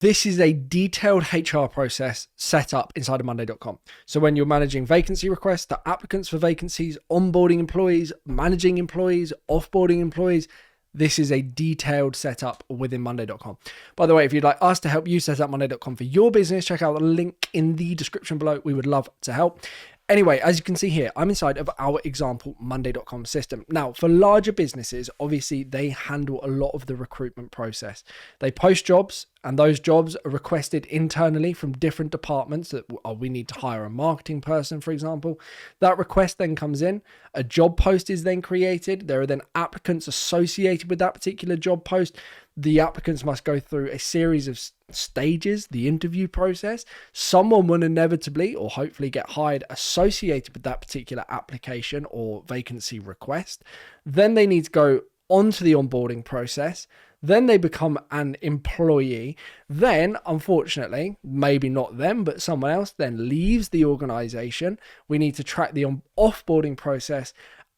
This is a detailed HR process set up inside of Monday.com. So when you're managing vacancy requests to applicants for vacancies, onboarding employees, managing employees, offboarding employees, this is a detailed setup within Monday.com. By the way, if you'd like us to help you set up Monday.com for your business, check out the link in the description below. We would love to help. Anyway, as you can see here, I'm inside of our example Monday.com system. Now, for larger businesses, obviously they handle a lot of the recruitment process. They post jobs, and those jobs are requested internally from different departments that we need to hire a marketing person, for example. That request then comes in, a job post is then created. There are then applicants associated with that particular job post. The applicants must go through a series of stages, the interview process. Someone will inevitably or hopefully get hired associated with that particular application or vacancy request. Then they need to go onto the onboarding process. Then they become an employee. Then, unfortunately, maybe not them, but someone else then leaves the organization. We need to track the offboarding process,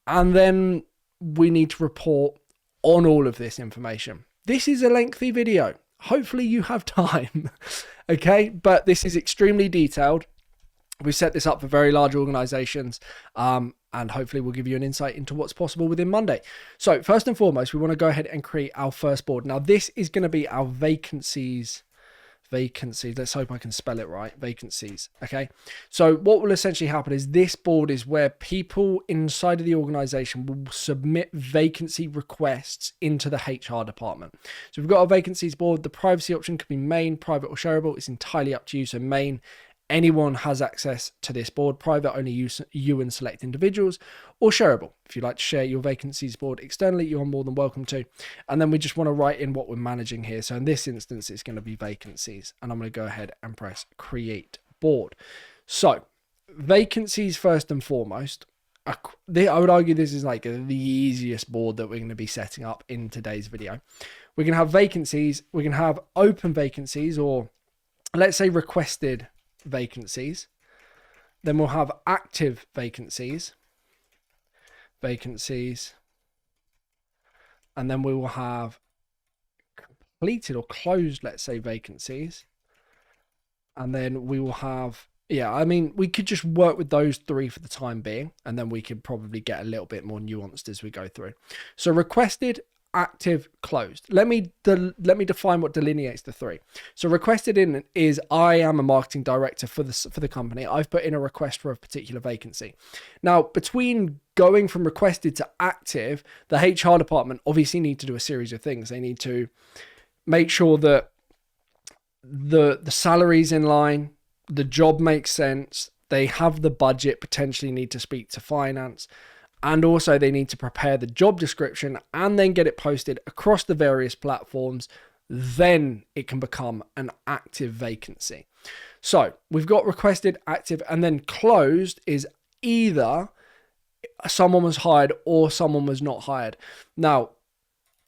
and then we need to report on all of this information. This is a lengthy video. Hopefully you have time, okay? But this is extremely detailed. We set this up for very large organizations, and hopefully we'll give you an insight into what's possible within Monday. So first and foremost, we want to go ahead and create our first board. Now this is going to be our vacancies. Let's hope I can spell it right. Vacancies. Okay. So what will essentially happen is this board is where people inside of the organization will submit vacancy requests into the HR department. So we've got our vacancies board. The privacy option can be main, private, or shareable. It's entirely up to you. So main, anyone has access to this board. Private, only you and select individuals. Or shareable, if you'd like to share your vacancies board externally, you're more than welcome to. And then we just want to write in what we're managing here. So in this instance, it's going to be vacancies. And I'm going to go ahead and press create board. So vacancies first and foremost. I would argue this is like the easiest board that we're going to be setting up in today's video. We can have vacancies. We can have open vacancies, or let's say requested vacancies. Then we'll have active vacancies, and then we will have completed or closed, let's say, vacancies, and then we will have, we could just work with those three for the time being, and then we could probably get a little bit more nuanced as we go through. So requested, active, closed. Let me define what delineates the three. So requested in is I am a marketing director for the company. I've put in a request for a particular vacancy. Now, between going from requested to active, the HR department obviously need to do a series of things. They need to make sure that the salary's in line, the job makes sense, they have the budget, potentially need to speak to finance. And also they need to prepare the job description and then get it posted across the various platforms. Then it can become an active vacancy. So we've got requested, active, and then closed is either someone was hired or someone was not hired. Now,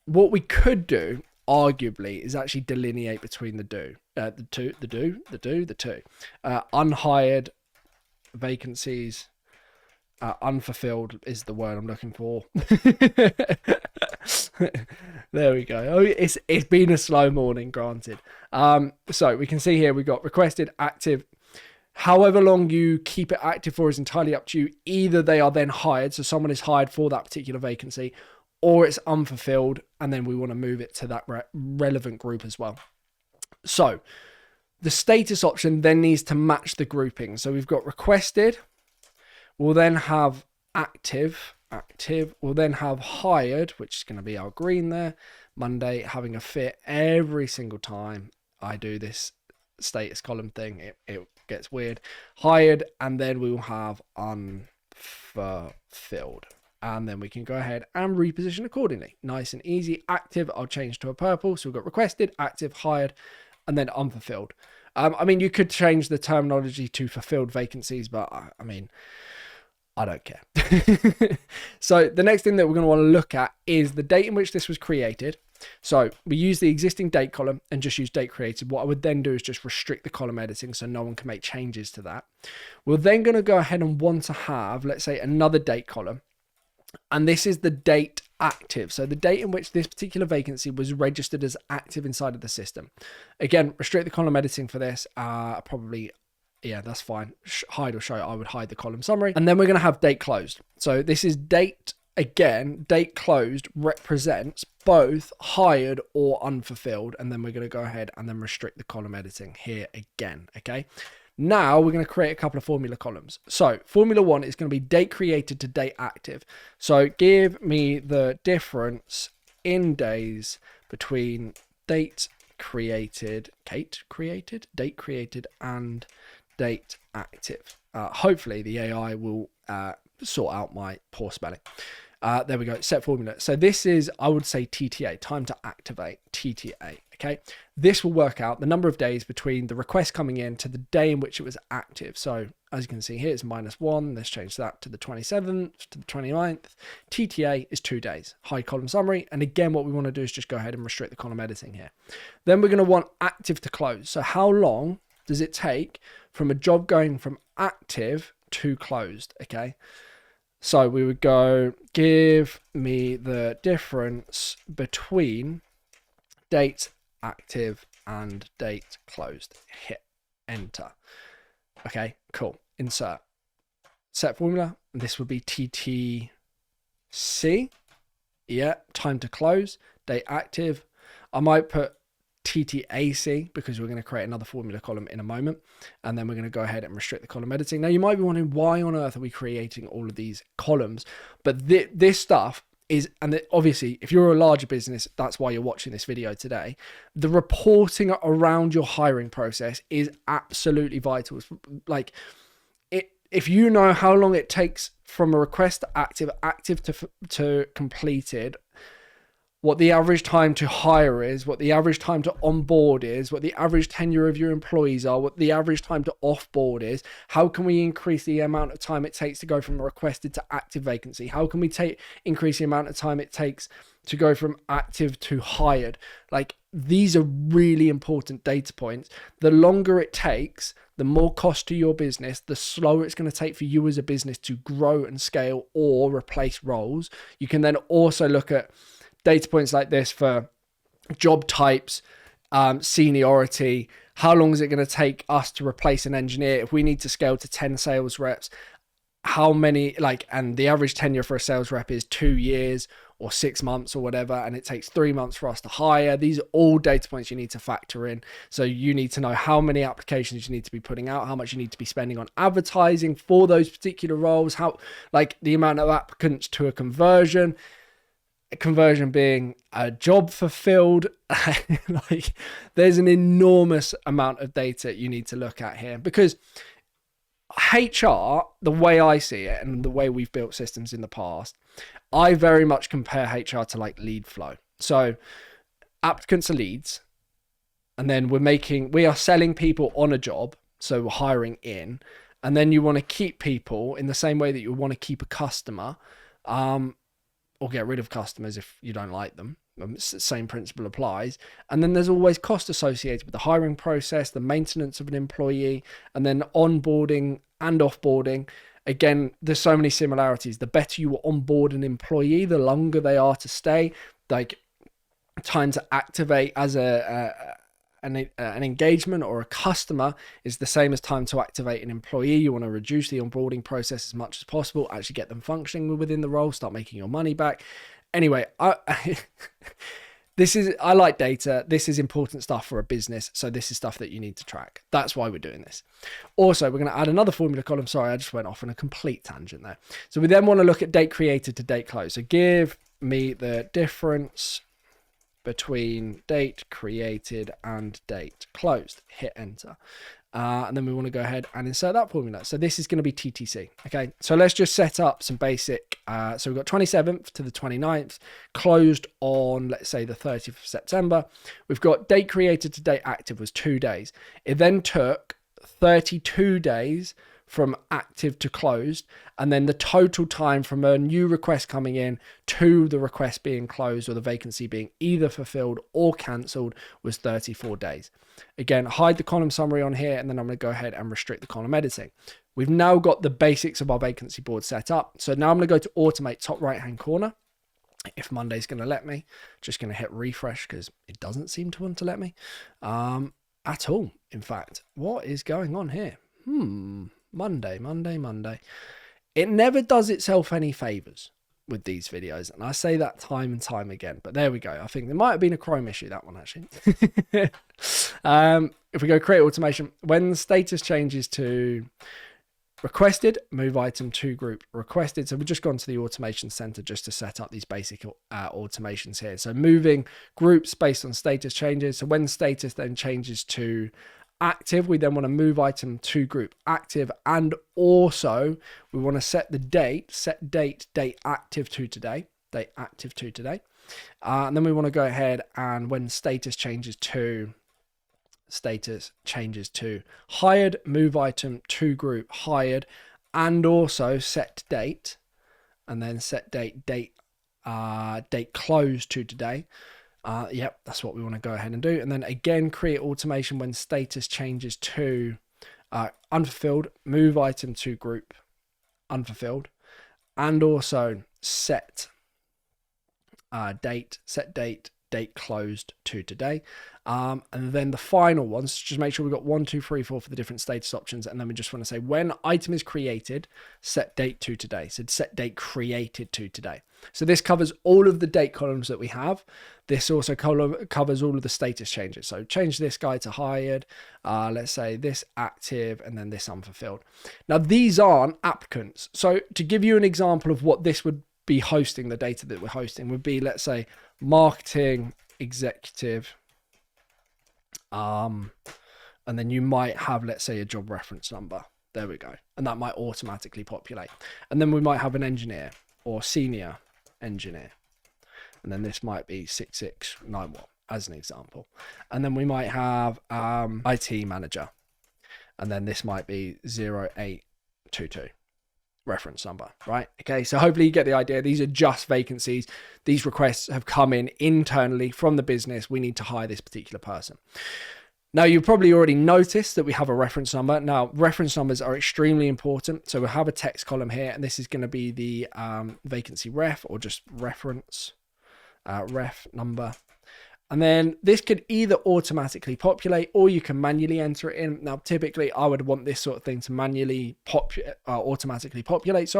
what we could do, arguably, is actually delineate between the two. Unhired vacancies. Unfulfilled is the word I'm looking for. There we go. Oh, it's been a slow morning, granted. So we can see here we've got requested, active. However long you keep it active for is entirely up to you. Either they are then hired, so someone is hired for that particular vacancy, or it's unfulfilled, and then we want to move it to that relevant group as well. So the status option then needs to match the grouping. So we've got requested. We'll then have active. We'll then have hired, which is going to be our green there. Monday having a fit every single time I do this status column thing. It gets weird. Hired, and then we will have unfulfilled. And then we can go ahead and reposition accordingly. Nice and easy. Active, I'll change to a purple. So we've got requested, active, hired, and then unfulfilled. You could change the terminology to fulfilled vacancies, but I don't care. So the next thing that we're going to want to look at is the date in which this was created. So we use the existing date column and just use date created. What I would then do is just restrict the column editing so no one can make changes to that. We're then going to go ahead and want to have, let's say, another date column. And this is the date active. So the date in which this particular vacancy was registered as active inside of the system. Again, restrict the column editing for this. Probably, yeah, that's fine. Hide or show, I would hide the column summary. And then we're going to have date closed. So this is date, again, date closed represents both hired or unfulfilled. And then we're going to go ahead and then restrict the column editing here again, okay? Now we're going to create a couple of formula columns. So formula 1 is going to be date created to date active. So give me the difference in days between date created, date created and date active. Hopefully the AI will sort out my poor spelling. There we go, set formula. So this is, I would say TTA, time to activate, TTA, okay? This will work out the number of days between the request coming in to the day in which it was active. So as you can see here, it's -1. Let's change that to the 27th, to the 29th. TTA is 2 days, hide column summary. And again, what we want to do is just go ahead and restrict the column editing here. Then we're going to want active to close. So how long does it take from a job going from active to closed, okay? So we would go, give me the difference between date active and date closed. Hit enter. Okay, cool. Insert. Set formula. This would be TTC. Yeah, time to close. Date active. I might put TTAC because we're going to create another formula column in a moment, and then we're going to go ahead and restrict the column editing. Now you might be wondering, why on earth are we creating all of these columns? But this stuff is, and obviously if you're a larger business, that's why you're watching this video today, the reporting around your hiring process is absolutely vital. Like, if you know how long it takes from a request to active to completed, what the average time to hire is, what the average time to onboard is, what the average tenure of your employees are, what the average time to offboard is, how can we increase the amount of time it takes to go from a requested to active vacancy? How can we increase the amount of time it takes to go from active to hired? Like, these are really important data points. The longer it takes, the more cost to your business, the slower it's going to take for you as a business to grow and scale or replace roles. You can then also look at data points like this for job types, seniority. How long is it going to take us to replace an engineer? If we need to scale to 10 sales reps, how many, and the average tenure for a sales rep is 2 years or 6 months or whatever, and it takes 3 months for us to hire. These are all data points you need to factor in. So you need to know how many applications you need to be putting out, how much you need to be spending on advertising for those particular roles, how, the amount of applicants to a conversion being a job fulfilled. There's an enormous amount of data you need to look at here, because HR, the way I see it and the way we've built systems in the past, I very much compare HR to lead flow. So applicants are leads, and then we are selling people on a job. So we're hiring in, and then you want to keep people in the same way that you want to keep a customer, or get rid of customers if you don't like them. Same principle applies. And then there's always cost associated with the hiring process, the maintenance of an employee, and then onboarding and offboarding. Again, there's so many similarities. The better you onboard an employee, the longer they are to stay. Time to activate as an engagement or a customer is the same as time to activate an employee. You want to reduce the onboarding process as much as possible, actually get them functioning within the role, start making your money back. Anyway, I like data. This is important stuff for a business. So this is stuff that you need to track. That's why we're doing this. Also, we're going to add another formula column. Sorry, I just went off on a complete tangent there. So we then want to look at date created to date closed. So give me the difference between date created and date closed. Hit enter. And then we want to go ahead and insert that formula. So this is going to be TTC. Okay, so let's just set up some basic. So we've got 27th to the 29th, closed on, let's say, the 30th of September. We've got date created to date active was 2 days. It then took 32 days from active to closed, and then the total time from a new request coming in to the request being closed or the vacancy being either fulfilled or cancelled was 34 days. Again, hide the column summary on here, and then I'm going to go ahead and restrict the column editing. We've now got the basics of our vacancy board set up. So now I'm going to go to automate, top right hand corner. If Monday's going to let me, just going to hit refresh because it doesn't seem to want to let me at all. In fact, what is going on here? Monday. It never does itself any favors with these videos, and I say that time and time again, but there we go. I think there might have been a Chrome issue, that one actually. If we go create automation, when the status changes to requested, move item to group requested. So we've just gone to the automation center just to set up these basic automations here. So moving groups based on status changes. So when status then changes to active, we then want to move item to group active, and also we want to set the date, date active to today, and then we want to go ahead and when status changes to hired, move item to group hired, and also set date, and then set date close to today. Yep, that's what we want to go ahead and do. And then again, create automation when status changes to unfulfilled, move item to group unfulfilled, and also set date closed to today. And then the final ones, just make sure we've got 1, 2, 3, 4 for the different status options. And then we just want to say when item is created, set date to today. So set date created to today. So this covers all of the date columns that we have. This also covers all of the status changes. So change this guy to hired, let's say this active, and then this unfulfilled. Now these aren't applicants. So to give you an example of what this would be hosting, the data that we're hosting would be, let's say, marketing executive, and then you might have, let's say, a job reference number. There we go. And that might automatically populate. And then we might have an engineer or senior engineer. And then this might be 6691 as an example. And then we might have IT manager. And then this might be 0822. Reference number, right? Okay, so hopefully you get the idea. These are just vacancies. These requests have come in internally from the business. We need to hire this particular person. Now, you've probably already noticed that we have a reference number. Now, reference numbers are extremely important. So we'll have a text column here, and this is going to be the vacancy ref, or just reference ref number. And then this could either automatically populate or you can manually enter it in. Now, typically I would want this sort of thing to manually automatically populate,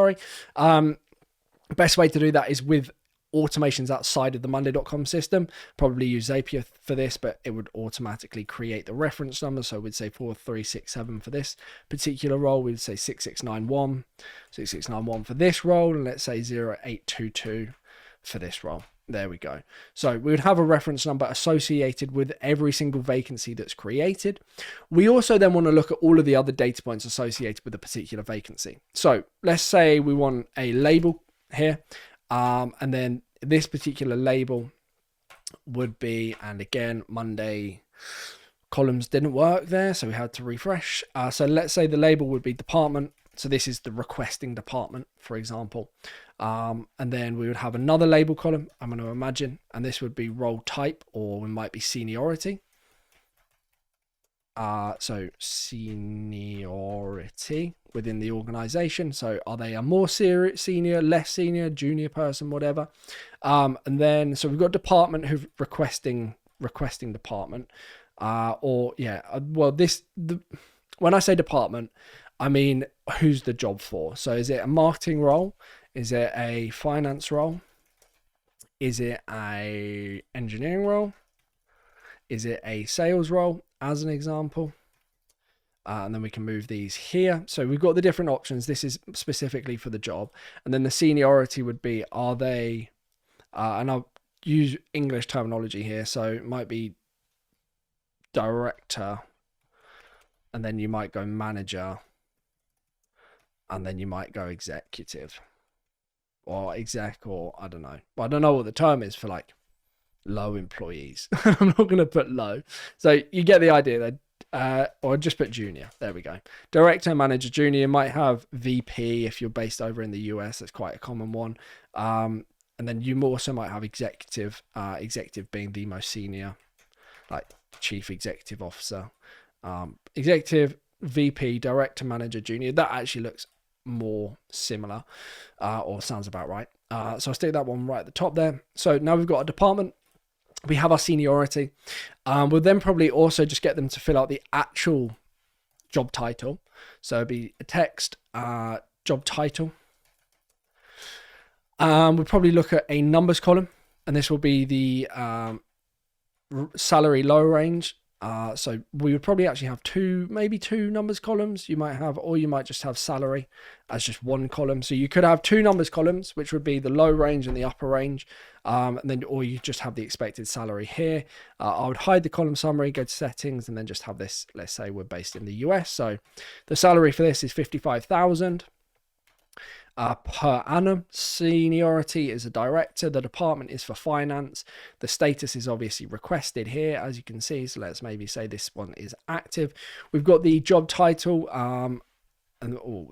Best way to do that is with automations outside of the Monday.com system. Probably use Zapier for this, but it would automatically create the reference number. So we'd say 4367 for this particular role. We'd say 6691 for this role. And let's say 0822 for this role. There we go. So we would have a reference number associated with every single vacancy that's created. We also then want to look at all of the other data points associated with a particular vacancy. So let's say we want a label here, and then this particular label would be, and again, Monday columns didn't work there, so we had to refresh. So let's say the label would be department. So this is the requesting department, for example. And then we would have another label column, I'm going to imagine, and this would be role type, or it might be seniority. So seniority within the organization. So are they a more senior, less senior, junior person, whatever. And then, so we've got department who's requesting department. When I say department, I mean, who's the job for? So is it a marketing role? Is it a finance role? Is it a engineering role? Is it a sales role, as an example? And then we can move these here. So we've got the different options. This is specifically for the job. And then the seniority would be, are they, and I'll use English terminology here. So it might be director, and then you might go manager, and then you might go executive or exec, or I don't know. I don't know what the term is for like low employees. I'm not going to put low. So you get the idea there. Or just put junior. There we go. Director, manager, junior. Might have VP if you're based over in the US. That's quite a common one. And then you also might have executive, executive being the most senior, like chief executive officer. Executive, VP, director, manager, junior. That actually looks more similar, or sounds about right. So I'll stick that one right at the top there. So now we've got a department. We have our seniority. We'll then probably also just get them to fill out the actual job title. So it'd be a text, job title. We'll probably look at a numbers column, and this will be the salary low range. So we would probably actually have maybe two numbers columns you might have, or you might just have salary as just one column. So you could have two numbers columns, which would be the low range and the upper range. And then, or you just have the expected salary here. I would hide the column summary, go to settings, and then just have this. Let's say we're based in the US. So the salary for this is 55,000. Per annum. Seniority is a director. The department is for finance. The status is obviously requested here, as you can see. So let's maybe say this one is active. We've got the job title, and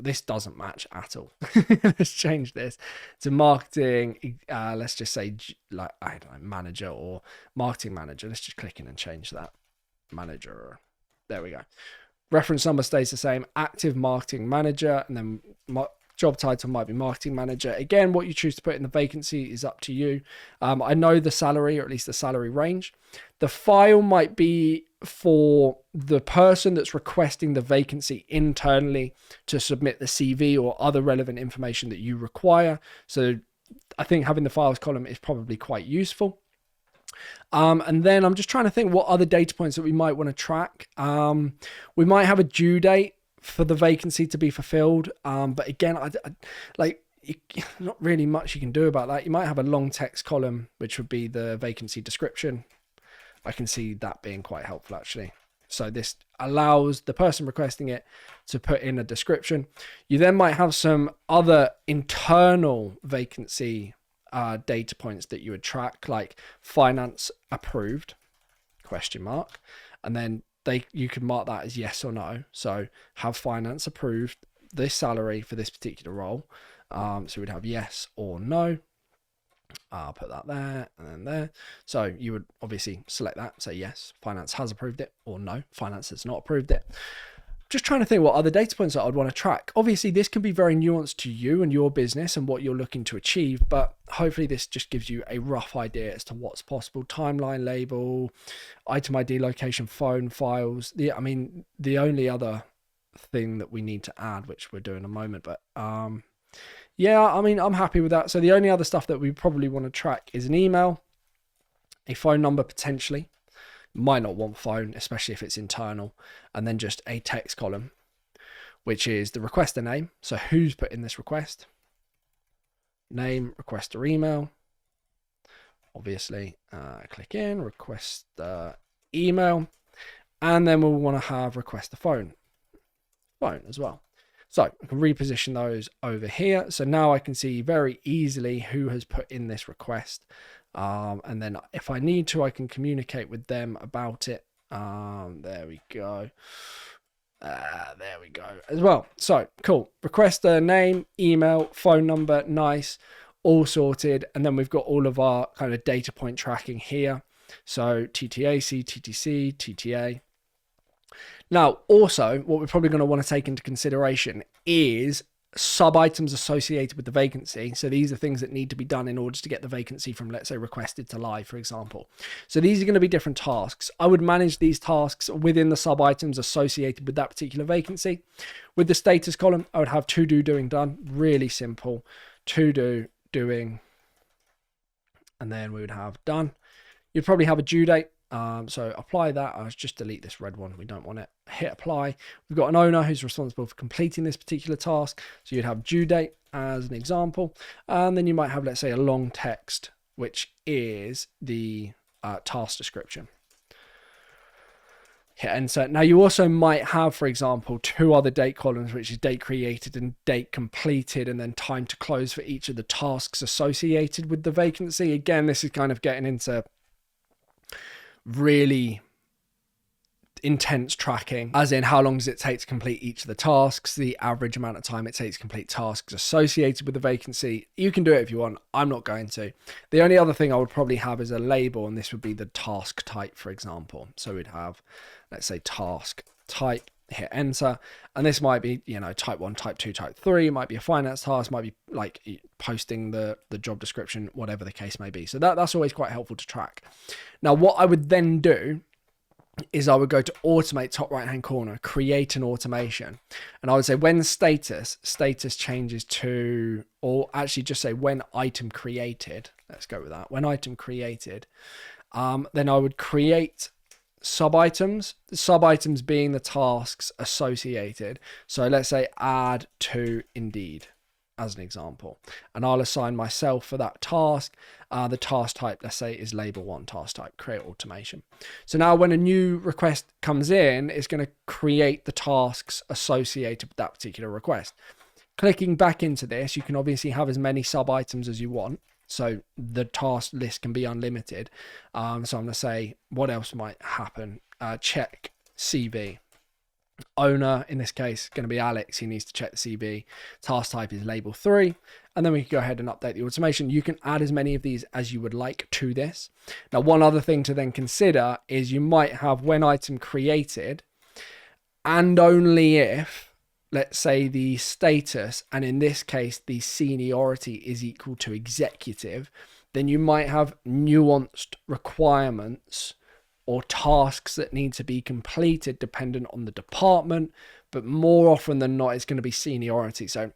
this doesn't match at all. Let's change this to marketing. Let's just say like, I don't know, manager or marketing manager. Let's just click in and change that. Manager. There we go. Reference number stays the same. Active marketing manager, and then job title might be marketing manager. Again, what you choose to put in the vacancy is up to you. I know the salary, or at least the salary range. The file might be for the person that's requesting the vacancy internally to submit the CV or other relevant information that you require. So I think having the files column is probably quite useful. And then I'm just trying to think what other data points that we might want to track. We might have a due date for the vacancy to be fulfilled. But again, not really much you can do about that. You might have a long text column, which would be the vacancy description. I can see that being quite helpful actually. So this allows the person requesting it to put in a description. You then might have some other internal vacancy data points that you would track, like finance approved, ? And then you can mark that as yes or no. So have finance approved this salary for this particular role. So we'd have yes or no. I'll put that there and then there. So you would obviously select that, say yes, finance has approved it, or no, finance has not approved it. Just trying to think what other data points that I'd want to track. Obviously, this can be very nuanced to you and your business and what you're looking to achieve, but hopefully this just gives you a rough idea as to what's possible. Timeline label, item ID, location, phone, files. The only other thing that we need to add, which we'll do in a moment, but yeah, I'm happy with that. So the only other stuff that we probably want to track is an email, a phone number potentially. Might not want phone, especially if it's internal, and then just a text column, which is the requester name. So who's put in this request? Name, requester email. Obviously, click in, request email, and then we'll want to have requester phone as well. So I can reposition those over here. So now I can see very easily who has put in this request. And then if I need to, I can communicate with them about it. There we go. There we go as well. So cool. Requester name, email, phone number, nice, all sorted. And then we've got all of our kind of data point tracking here. So TTAC, TTC, TTA. Now, also, what we're probably going to want to take into consideration is sub-items associated with the vacancy. So these are things that need to be done in order to get the vacancy from, let's say, requested to live, for example. So these are going to be different tasks. I would manage these tasks within the sub-items associated with that particular vacancy. With the status column, I would have to do, doing, done. Really simple. To do, doing, and then we would have done. You'd probably have a due date. So apply that. I'll just delete this red one. We don't want it. Hit apply. We've got an owner who's responsible for completing this particular task. So you'd have due date as an example. And then you might have, let's say, a long text, which is the task description. Hit enter. Now you also might have, for example, two other date columns, which is date created and date completed, and then time to close for each of the tasks associated with the vacancy. Again, this is kind of getting into really intense tracking, as in how long does it take to complete each of the tasks, the average amount of time it takes to complete tasks associated with the vacancy. You can do it if you want. I'm not going to. The only other thing I would probably have is a label, and this would be the task type, for example. So we'd have, let's say, task type, hit enter. And this might be, you know, type 1, type 2, type 3. It might be a finance task, might be like posting the job description, whatever the case may be. So that's always quite helpful to track. Now, what I would then do is I would go to automate, top right hand corner, create an automation. And I would say when status changes to, or actually just say when item created, let's go with that. When item created, then I would create sub items being the tasks associated. So let's say add to Indeed as an example, and I'll assign myself for that task. The task type, let's say, is label 1 task type, create automation. So now when a new request comes in, it's going to create the tasks associated with that particular request. Clicking back into this, you can obviously have as many sub items as you want. So the task list can be unlimited. So I'm going to say, what else might happen? Check CV. Owner, in this case, going to be Alex. He needs to check the CV. Task type is label 3. And then we can go ahead and update the automation. You can add as many of these as you would like to this. Now, one other thing to then consider is you might have when item created, and only if, let's say, the status, and in this case, the seniority is equal to executive, then you might have nuanced requirements or tasks that need to be completed dependent on the department, but more often than not, it's going to be seniority. So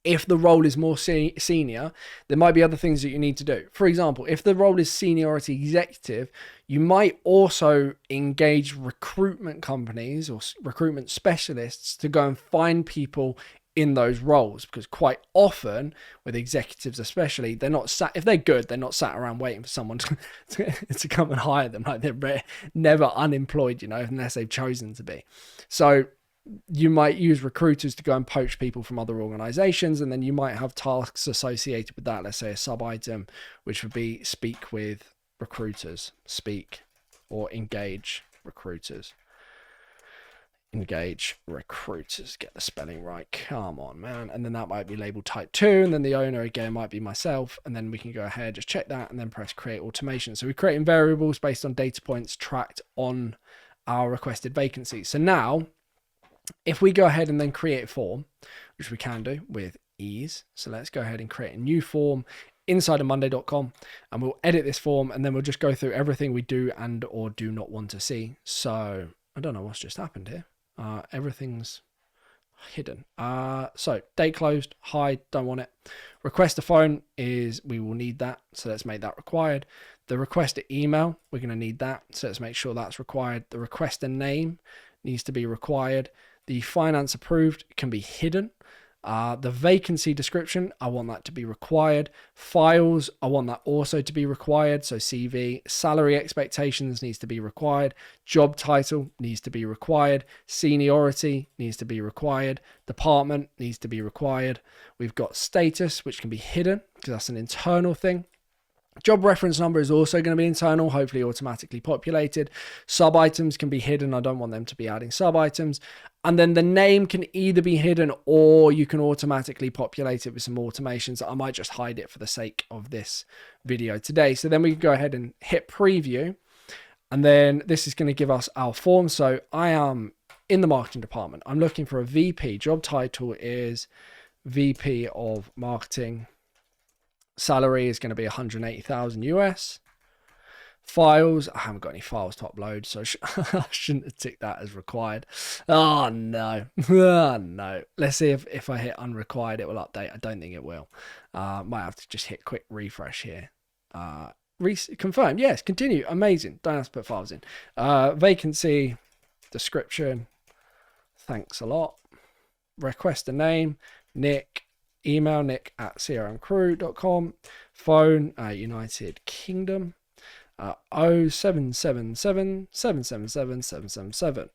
if the role is more senior, there might be other things that you need to do. For example, if the role is seniority executive, you might also engage recruitment companies or recruitment specialists to go and find people in those roles, because quite often with executives especially, they're not sat, if they're good, they're not sat around waiting for someone to come and hire them. Like, they're never unemployed, you know, unless they've chosen to be. So you might use recruiters to go and poach people from other organizations, and then you might have tasks associated with that. Let's say a sub item, which would be speak with recruiters, speak or engage recruiters. Engage recruiters, get the spelling right, come on, man. And then that might be labeled type 2, and then the owner again might be myself, and then we can go ahead, just check that, and then press create automation. So we're creating variables based on data points tracked on our requested vacancies. So now if we go ahead and then create a form, which we can do with ease, so let's go ahead and create a new form inside of monday.com, and we'll edit this form, and then we'll just go through everything we do and or do not want to see. So I don't know what's just happened here. Everything's hidden. So date closed, hide, don't want it. Request a phone is, we will need that, so let's make that required. The request to email, we're going to need that, so let's make sure that's required. The request a name needs to be required. The finance approved can be hidden. The vacancy description, I want that to be required. Files, I want that also to be required. So CV, salary expectations needs to be required. Job title needs to be required. Seniority needs to be required. Department needs to be required. We've got status, which can be hidden because that's an internal thing. Job reference number is also going to be internal, hopefully automatically populated. Sub items can be hidden. I don't want them to be adding sub items. And then the name can either be hidden or you can automatically populate it with some automations. I might just hide it for the sake of this video today. So then we can go ahead and hit preview. And then this is going to give us our form. So I am in the marketing department. I'm looking for a VP. Job title is VP of Marketing. Salary is going to be 180,000 US. Files, I haven't got any files to upload, so I shouldn't have ticked that as required. Oh no. Oh no. Let's see if I hit unrequired it will update. I don't think it will. Might have to just hit quick refresh here. Confirm. Yes, continue. Amazing. Don't have to put files in. Vacancy description. Thanks a lot. Request a name. Nick. Email nick@crmcrew.com. Phone United Kingdom 0777 777 777.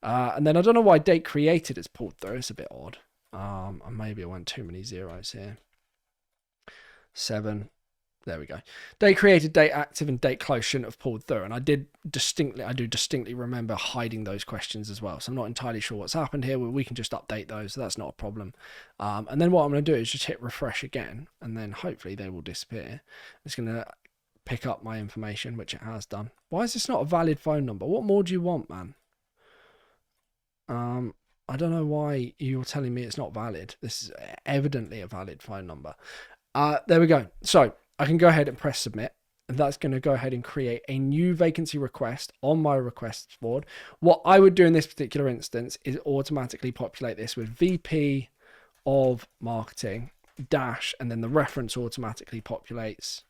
And then I don't know why date created is pulled through. It's a bit odd. Maybe I went too many zeros here. 7. There we go. Date created, date active, and date closed shouldn't have pulled through. And I do distinctly remember hiding those questions as well. So I'm not entirely sure what's happened here. We can just update those. So that's not a problem. And then what I'm going to do is just hit refresh again. And then hopefully they will disappear. It's going to pick up my information, which it has done. Why is this not a valid phone number? What more do you want, man? I don't know why you're telling me it's not valid. This is evidently a valid phone number. There we go. So I can go ahead and press submit. And that's going to go ahead and create a new vacancy request on my requests board. What I would do in this particular instance is automatically populate this with VP of marketing dash, and then the reference automatically populates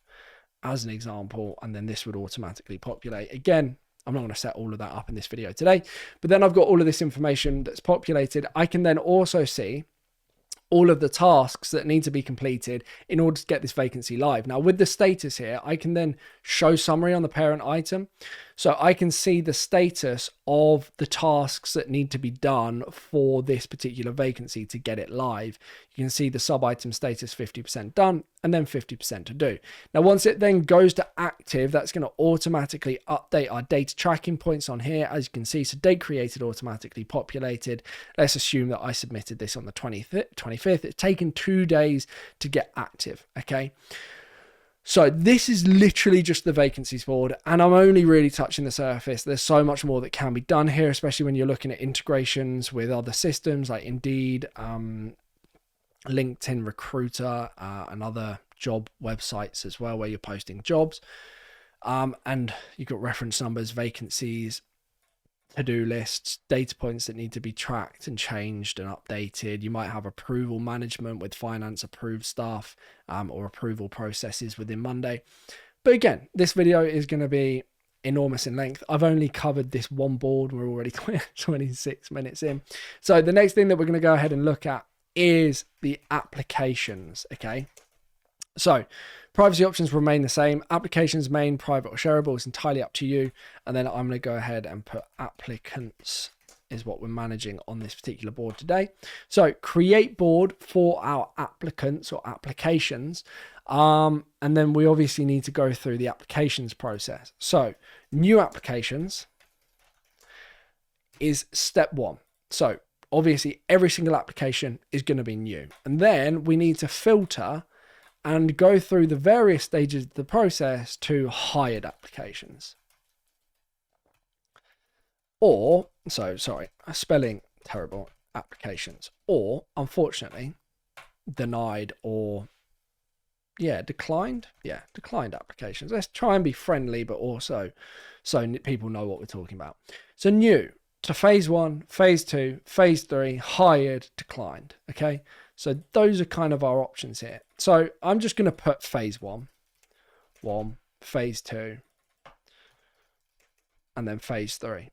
as an example, and then this would automatically populate. Again, I'm not going to set all of that up in this video today, but then I've got all of this information that's populated. I can then also see all of the tasks that need to be completed in order to get this vacancy live. Now with the status here, I can then show summary on the parent item. So I can see the status of the tasks that need to be done for this particular vacancy to get it live. You can see the sub item status 50% done and then 50% to do. Now, once it then goes to active, that's going to automatically update our data tracking points on here. As you can see, so date created automatically populated. Let's assume that I submitted this on the 25th. It's taken 2 days to get active. Okay. So this is literally just the vacancies board, and I'm only really touching the surface. There's so much more that can be done here, especially when you're looking at integrations with other systems like Indeed, LinkedIn Recruiter, and other job websites as well, where you're posting jobs. And you've got reference numbers, vacancies, to-do lists, data points that need to be tracked and changed and updated. You might have approval management with finance approved stuff, or approval processes within Monday. But again, this video is going to be enormous in length. I've only covered this one board. We're already 26 minutes in. So the next thing that we're going to go ahead and look at is the applications. Okay. So privacy options remain the same. Applications, main, private or shareable is entirely up to you. And then I'm going to go ahead and put applicants is what we're managing on this particular board today. So create board for our applicants or applications. And then we obviously need to go through the applications process. So new applications is step one. So obviously every single application is going to be new. And then we need to filter and go through the various stages of the process to hired applications. Or, so sorry, spelling terrible, applications. Or, unfortunately, denied or, declined. Yeah, declined applications. Let's try and be friendly, but also so people know what we're talking about. So new to phase 1, phase 2, phase 3, hired, declined. Okay. So those are kind of our options here. So I'm just going to put phase 1, phase 2, and then phase 3,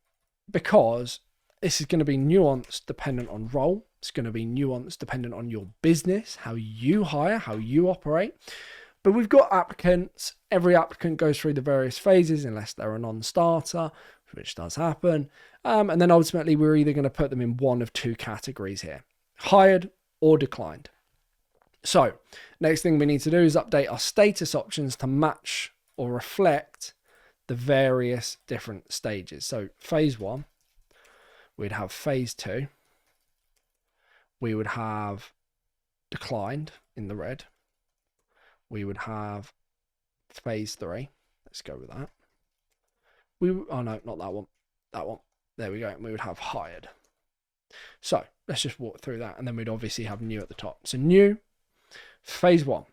because this is going to be nuanced dependent on role. It's going to be nuanced dependent on your business, how you hire, how you operate. But we've got applicants. Every applicant goes through the various phases unless they're a non-starter, which does happen. And then ultimately we're either going to put them in one of two categories here: hired or declined. So next thing we need to do is update our status options to match or reflect the various different stages. So phase 1, we'd have phase 2, we would have declined in the red, we would have phase 3, let's go with that. Oh no, not that one, there we go, and we would have hired. So let's just walk through that, and then we'd obviously have new at the top. So new, phase 1,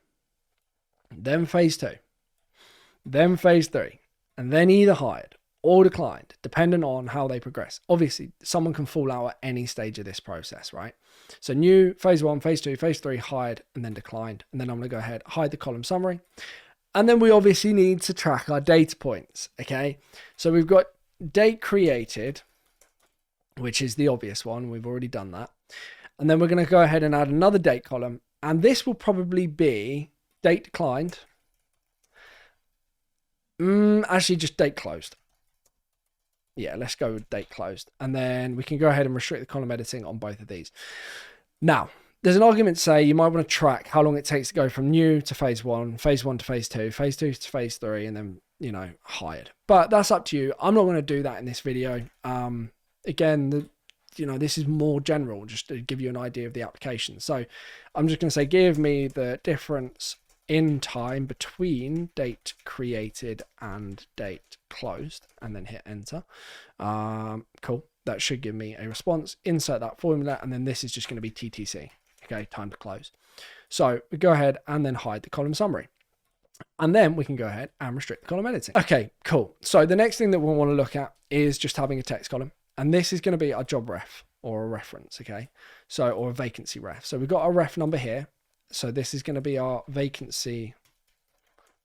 then phase 2, then phase 3, and then either hired or declined, depending on how they progress. Obviously, someone can fall out at any stage of this process, right? So new, phase 1, phase 2, phase 3, hired, and then declined. And then I'm going to go ahead, hide the column summary. And then we obviously need to track our data points, okay? So we've got date created, which is the obvious one. We've already done that. And then we're going to go ahead and add another date column. And this will probably be date declined. Actually, just date closed. Yeah, let's go with date closed. And then we can go ahead and restrict the column editing on both of these. Now, there's an argument to say you might want to track how long it takes to go from new to phase 1 to phase 2, phase 2 to phase 3, and then, hired. But that's up to you. I'm not going to do that in this video. Again, this is more general, just to give you an idea of the application. So I'm just going to say, give me the difference in time between date created and date closed, and then hit enter. Cool. that should give me a response. Insert that formula, and then this is just going to be TTC. Okay, time to close. So we go ahead and then hide the column summary. And then we can go ahead and restrict the column editing. Okay, cool. So the next thing that we'll want to look at is just having a text column. And this is going to be our job ref or a reference, okay? So, or a vacancy ref. So we've got our ref number here. So this is going to be our vacancy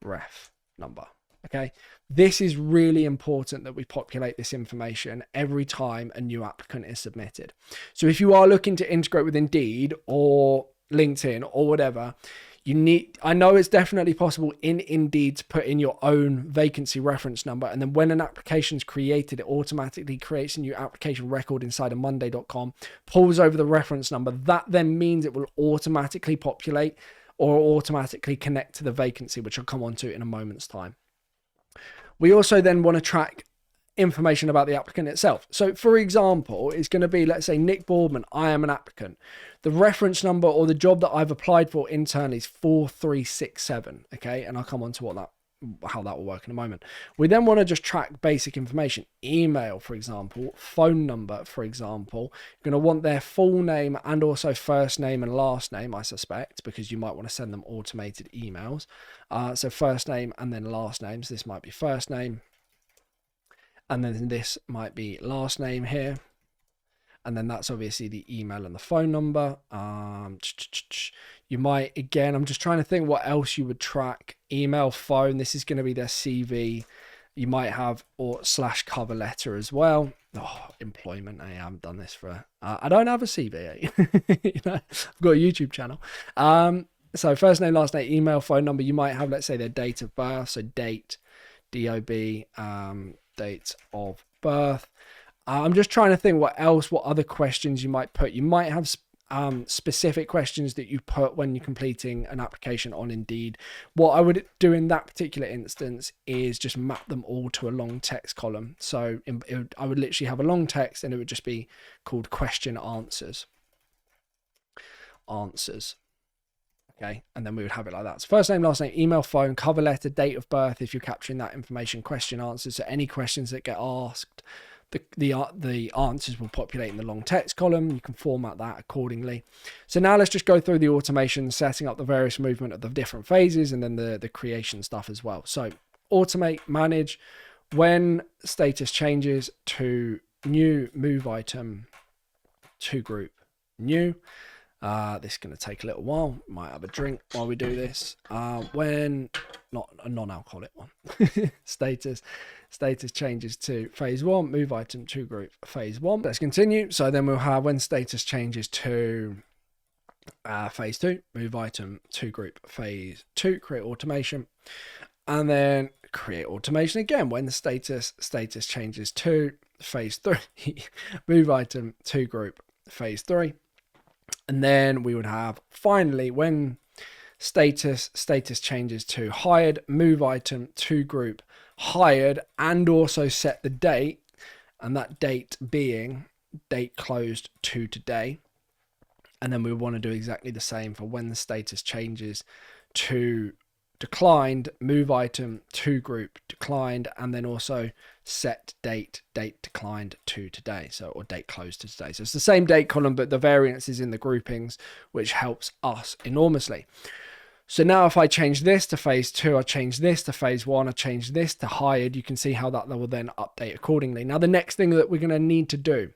ref number, okay? This is really important that we populate this information every time a new applicant is submitted. So if you are looking to integrate with Indeed or LinkedIn or whatever, I know it's definitely possible in Indeed to put in your own vacancy reference number. And then when an application is created, it automatically creates a new application record inside of monday.com, pulls over the reference number. That then means it will automatically populate or automatically connect to the vacancy, which I'll come on to in a moment's time. We also then want to track information about the applicant itself. So for example, it's going to be, let's say, Nick Boardman, I am an applicant. The reference number or the job that I've applied for internally is 4367. Okay. And I'll come on to how that will work in a moment. We then want to just track basic information, email, for example, phone number, for example. You're going to want their full name and also first name and last name, I suspect, because you might want to send them automated emails. So first name and then last names. This might be first name. And then this might be last name here. And then that's obviously the email and the phone number. You might, again, I'm just trying to think what else you would track. Email, phone, this is going to be their CV. You might have / cover letter as well. Oh, employment, I haven't done this for, I don't have a CV. You know, I've got a YouTube channel. So first name, last name, email, phone number. You might have, let's say, their date of birth. So date, DOB, date of birth. I'm just trying to think what other questions you might put. You might have specific questions that you put when you're completing an application on Indeed. What I would do in that particular instance is just map them all to a long text column. So I would literally have a long text and it would just be called question answers. Okay, and then we would have it like that. So first name, last name, email, phone, cover letter, date of birth, if you're capturing that information, question answers. So any questions that get asked, the answers will populate in the long text column. You can format that accordingly. So now let's just go through the automation, setting up the various movement of the different phases, and then the creation stuff as well. So automate, manage, when status changes to new, move item to group new. This is going to take a little while. Might have a drink while we do this. When, not a non-alcoholic one. status changes to phase 1, move item to group phase 1. Let's continue. So then we'll have when status changes to phase 2, move item to group phase 2, create automation. And then create automation again when the status changes to phase 3, move item to group phase 3. And then we would have finally when status changes to hired, move item to group hired, and also set the date, and that date being date closed to today. And then we want to do exactly the same for when the status changes to declined, move item to group declined, and then also set date declined to today, so or date closed to today. So it's the same date column, but the variance is in the groupings, which helps us enormously. So now if I change this to phase 2, I change this to phase 1, I change this to hired, you can see how that will then update accordingly. Now the next thing that we're going to need to do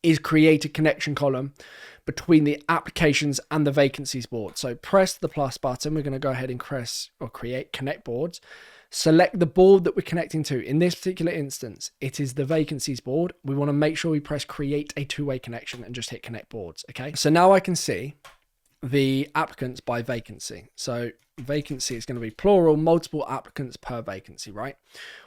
is create a connection column between the applications and the vacancies board. So press the plus button. We're going to go ahead and create connect boards. Select the board that we're connecting to. In this particular instance, it is the vacancies board. We want to make sure we press create a two-way connection and just hit connect boards. Okay. So now I can see the applicants by vacancy. So vacancy is going to be plural, multiple applicants per vacancy, right?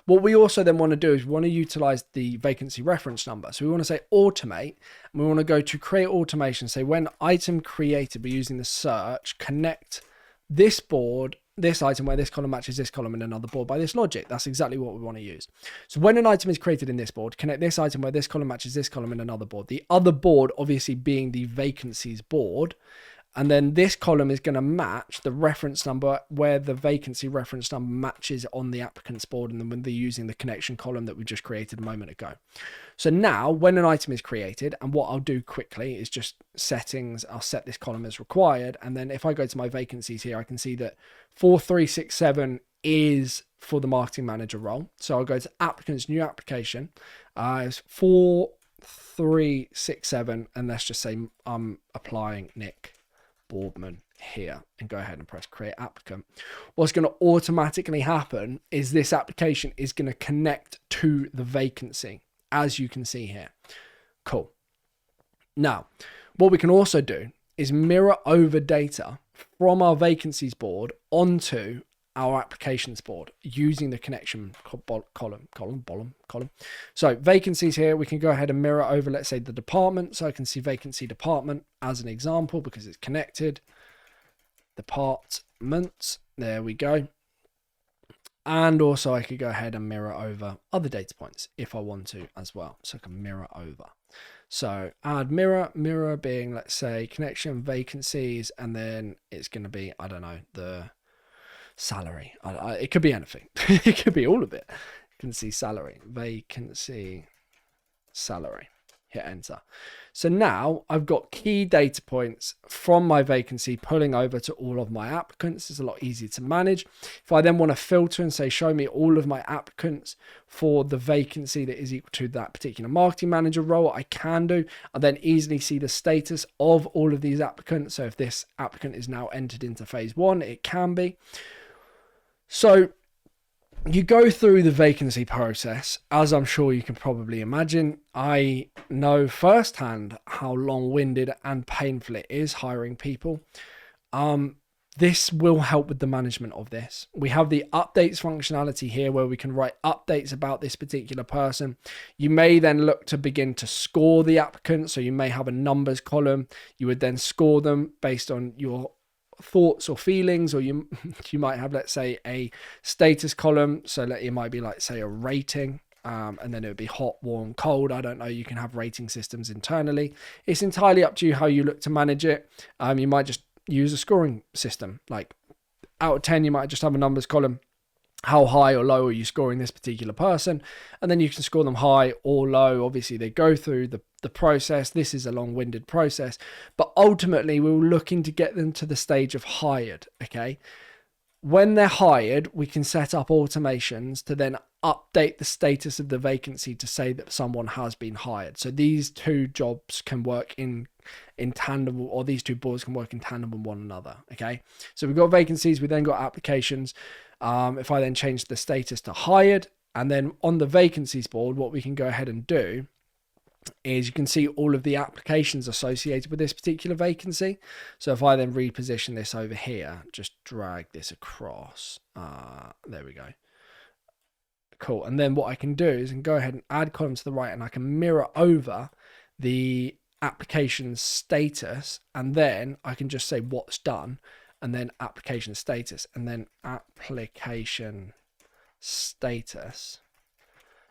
What we also then want to do is we want to utilize the vacancy reference number. So we want to say automate, and we want to go to create automation. Say when item created, we're using the search, connect this board, this item where this column matches this column in another board by this logic. That's exactly what we want to use. So when an item is created in this board, connect this item where this column matches this column in another board. The other board obviously being the vacancies board. And then this column is going to match the reference number where the vacancy reference number matches on the applicant's board, and then when they're using the connection column that we just created a moment ago. So now when an item is created, and what I'll do quickly is just settings, I'll set this column as required. And then if I go to my vacancies here, I can see that 4367 is for the marketing manager role. So I'll go to applicants, new application, it's 4367, and let's just say I'm applying Nick Boardman here, and go ahead and press create applicant. What's going to automatically happen is this application is going to connect to the vacancy, as you can see here. Cool. Now, what we can also do is mirror over data from our vacancies board onto our applications board using the connection column. So vacancies here, we can go ahead and mirror over, let's say, the department. So I can see vacancy department as an example because it's connected. Departments, there we go. And also I could go ahead and mirror over other data points if I want to as well. So I can mirror over. So add mirror being, let's say, connection, vacancies, and then it's going to be, I don't know, the salary. It could be anything. It could be all of it. You can see salary, vacancy, salary. Hit enter. So now I've got key data points from my vacancy pulling over to all of my applicants. It's a lot easier to manage. If I then want to filter and say, show me all of my applicants for the vacancy that is equal to that particular marketing manager role, I can do. I then easily see the status of all of these applicants. So if this applicant is now entered into phase 1, it can be. So you go through the vacancy process, as I'm sure you can probably imagine. I know firsthand how long-winded and painful it is hiring people. This will help with the management of this. We have the updates functionality here where we can write updates about this particular person. You may then look to begin to score the applicant. So you may have a numbers column. You would then score them based on your thoughts or feelings, or you might have, let's say, a status column. So it might be like, say, a rating, and then it would be hot, warm, cold. I don't know. You can have rating systems internally. It's entirely up to you how you look to manage it. You might just use a scoring system, like out of 10 you might just have a numbers column. How high or low are you scoring this particular person? And then you can score them high or low. Obviously they go through the process. This is a long-winded process, but ultimately we're looking to get them to the stage of hired. Okay, when they're hired, we can set up automations to then update the status of the vacancy to say that someone has been hired. So these two jobs can work in tandem, or these two boards can work in tandem with one another. Okay, so we've got vacancies, we then got applications. If I then change the status to hired, and then on the vacancies board, what we can go ahead and do is you can see all of the applications associated with this particular vacancy. So if I then reposition this over here, just drag this across, there we go. Cool. And then what I can do is I can go ahead and add column to the right, and I can mirror over the application status, and then I can just say what's done, and then application status, and then application status.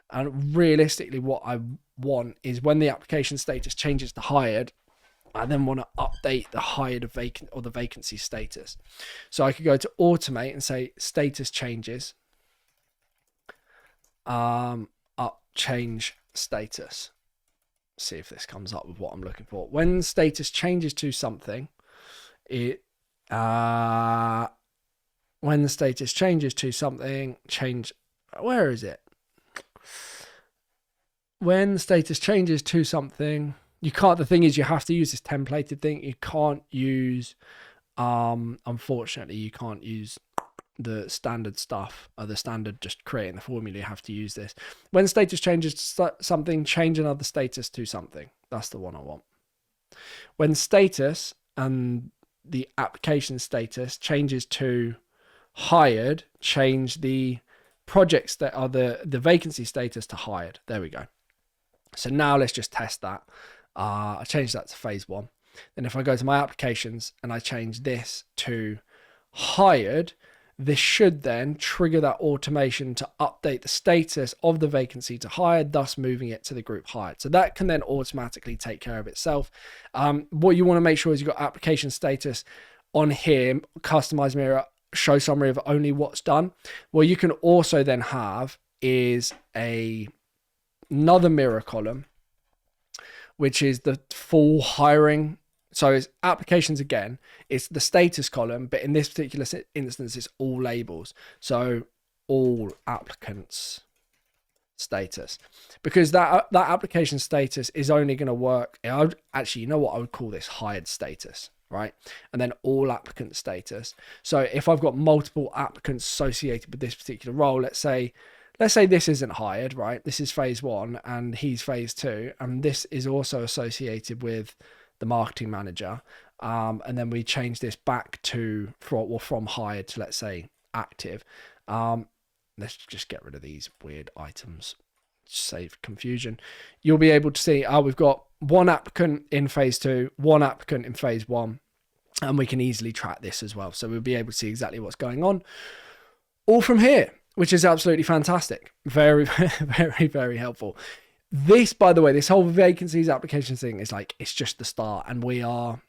And realistically, what I want is when the application status changes to hired, I then want to update the hired vacant or the vacancy status. So I could go to automate and say status changes, change status. See if this comes up with what I'm looking for. When status changes to something, when the status changes to something, where is it? When status changes to something, you can't, the thing is you have to use this templated thing. You can't use, unfortunately, you can't use the standard stuff, or the standard just creating the formula. You have to use this. When status changes to something, change another status to something. That's the one I want. When status and the application status changes to hired, change the projects that are the vacancy status to hired. There we go. So now let's just test that. I changed that to phase 1. Then if I go to my applications and I change this to hired, this should then trigger that automation to update the status of the vacancy to hired, thus moving it to the group hired. So that can then automatically take care of itself. What you want to make sure is you've got application status on here, customize mirror, show summary of only what's done. What you can also then have is another mirror column, which is the full hiring. So it's applications again, it's the status column, but in this particular instance, it's all labels. So all applicants status, because that application status is only going to work. Actually, you know what? I would call this hired status, right? And then all applicant status. So if I've got multiple applicants associated with this particular role, let's say this isn't hired, right? This is phase 1 and he's phase 2. And this is also associated with the marketing manager, and then we change this back to from hired to, let's say, active. Let's just get rid of these weird items, save confusion. You'll be able to see, we've got one applicant in phase 2, one applicant in phase 1, and we can easily track this as well. So we'll be able to see exactly what's going on all from here, which is absolutely fantastic. Very, very, very helpful. This, by the way, this whole vacancies application thing is like, it's just the start, and we are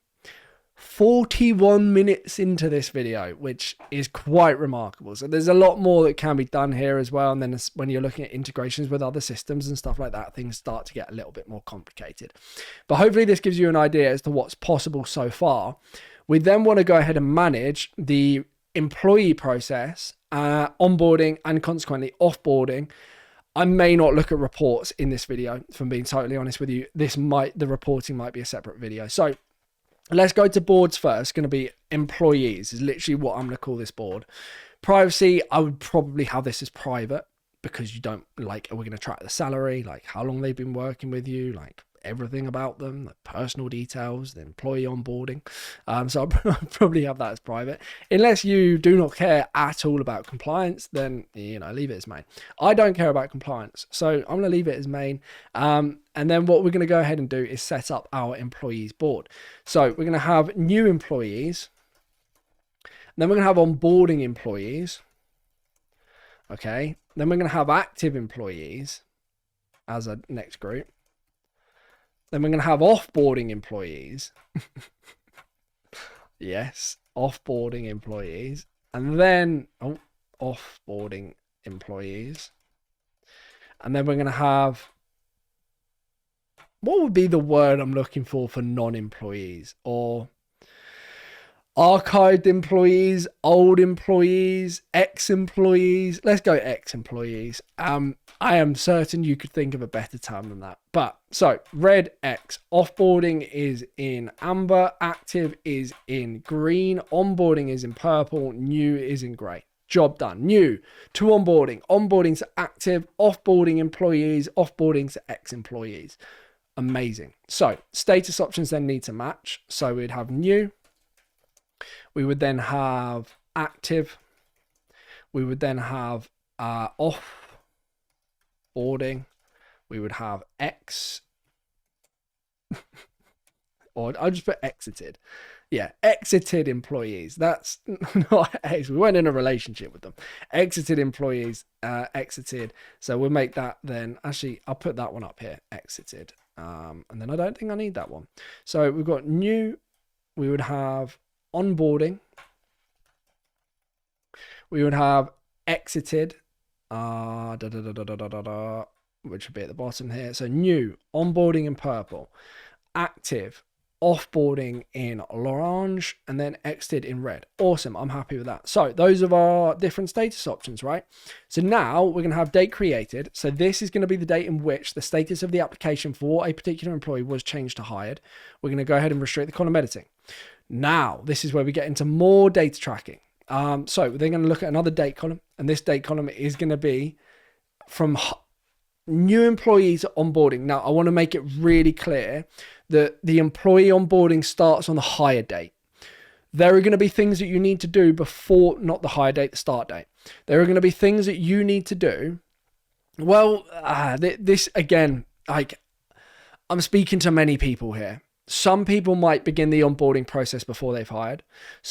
41 minutes into this video, which is quite remarkable. So there's a lot more that can be done here as well. And then when you're looking at integrations with other systems and stuff like that, things start to get a little bit more complicated. But hopefully this gives you an idea as to what's possible so far. We then want to go ahead and manage the employee process, onboarding, and consequently offboarding. I may not look at reports in this video, if I'm being totally honest with you. The reporting might be a separate video. So let's go to boards first. It's going to be employees is literally what I'm going to call this board. Privacy, I would probably have this as private, because you don't like, we're going to track the salary, like how long they've been working with you, like everything about them, like personal details, the employee onboarding. So I'll probably have that as private. Unless you do not care at all about compliance, then, leave it as main. I don't care about compliance, so I'm going to leave it as main. And then what we're going to go ahead and do is set up our employees board. So we're going to have new employees. Then we're going to have onboarding employees. Okay. Then we're going to have active employees as a next group. Then we're going to have offboarding employees. Yes, offboarding employees. And then, offboarding employees. And then we're going to have, what would be the word I'm looking for non-employees? Or archived employees, old employees, ex-employees. Let's go ex-employees. I am certain you could think of a better term than that. But so red X, offboarding is in amber, active is in green, onboarding is in purple, new is in grey. Job done. New to onboarding, onboarding to active, offboarding employees, offboarding to ex-employees. Amazing. So status options then need to match. So we'd have new. We would then have active. We would then have offboarding. We would have or I'll just put exited. Yeah, exited employees. That's not ex. We weren't in a relationship with them. Exited employees, exited. So we'll make that then. Actually, I'll put that one up here, exited. And then I don't think I need that one. So we've got new. We would have onboarding. We would have exited, which would be at the bottom here. So new, onboarding in purple, active, offboarding in orange, and then exited in red. Awesome. I'm happy with that. So those are our different status options, right? So now we're going to have date created. So this is going to be the date in which the status of the application for a particular employee was changed to hired. We're going to go ahead and restrict the column editing. Now, this is where we get into more data tracking. So they're going to look at another date column, and this date column is going to be from new employees onboarding. Now, I want to make it really clear that the employee onboarding starts on the hire date. There are going to be things that you need to do before, not the hire date, the start date. There are going to be things that you need to do. Well, this again, like, I'm speaking to many people here. some people might begin the onboarding process before they've hired,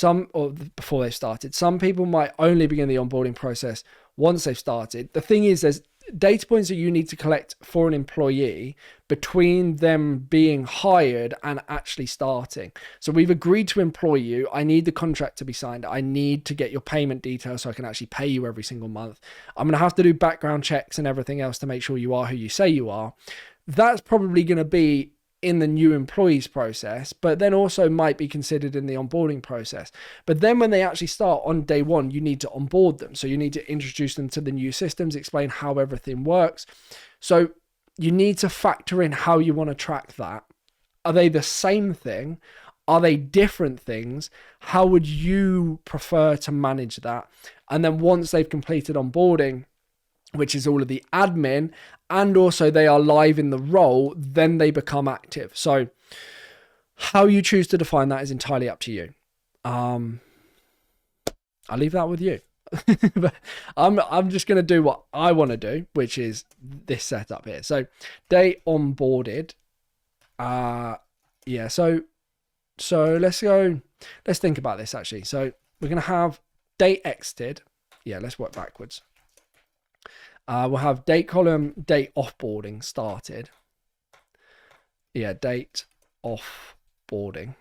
or before they've started. Some people might only begin the onboarding process once they've started. The thing is, there's data points that you need to collect for an employee between them being hired and actually starting. So we've agreed to employ you. I need the contract to be signed. I need to get your payment details so I can actually pay you every single month. I'm going to have to do background checks and everything else to make sure you are who you say you are. That's probably going to be in the new employees process, but then also might be considered in the onboarding process. But then when they actually start on day one, you need to onboard them. So you need to introduce them to the new systems, explain how everything works. So you need to factor in how you want to track that. Are they the same thing? Are they different things? How would you prefer to manage that? And then once they've completed onboarding, which is all of the admin, and also they are live in the role, then they become active. So how you choose to define that is entirely up to you. I'll leave that with you. But I'm just going to do what I want to do, which is this setup here. So day onboarded. Yeah, so let's think about this actually. So we're going to have date exited. Yeah, let's work backwards. We'll have date column, date offboarding started. Yeah, date offboarding.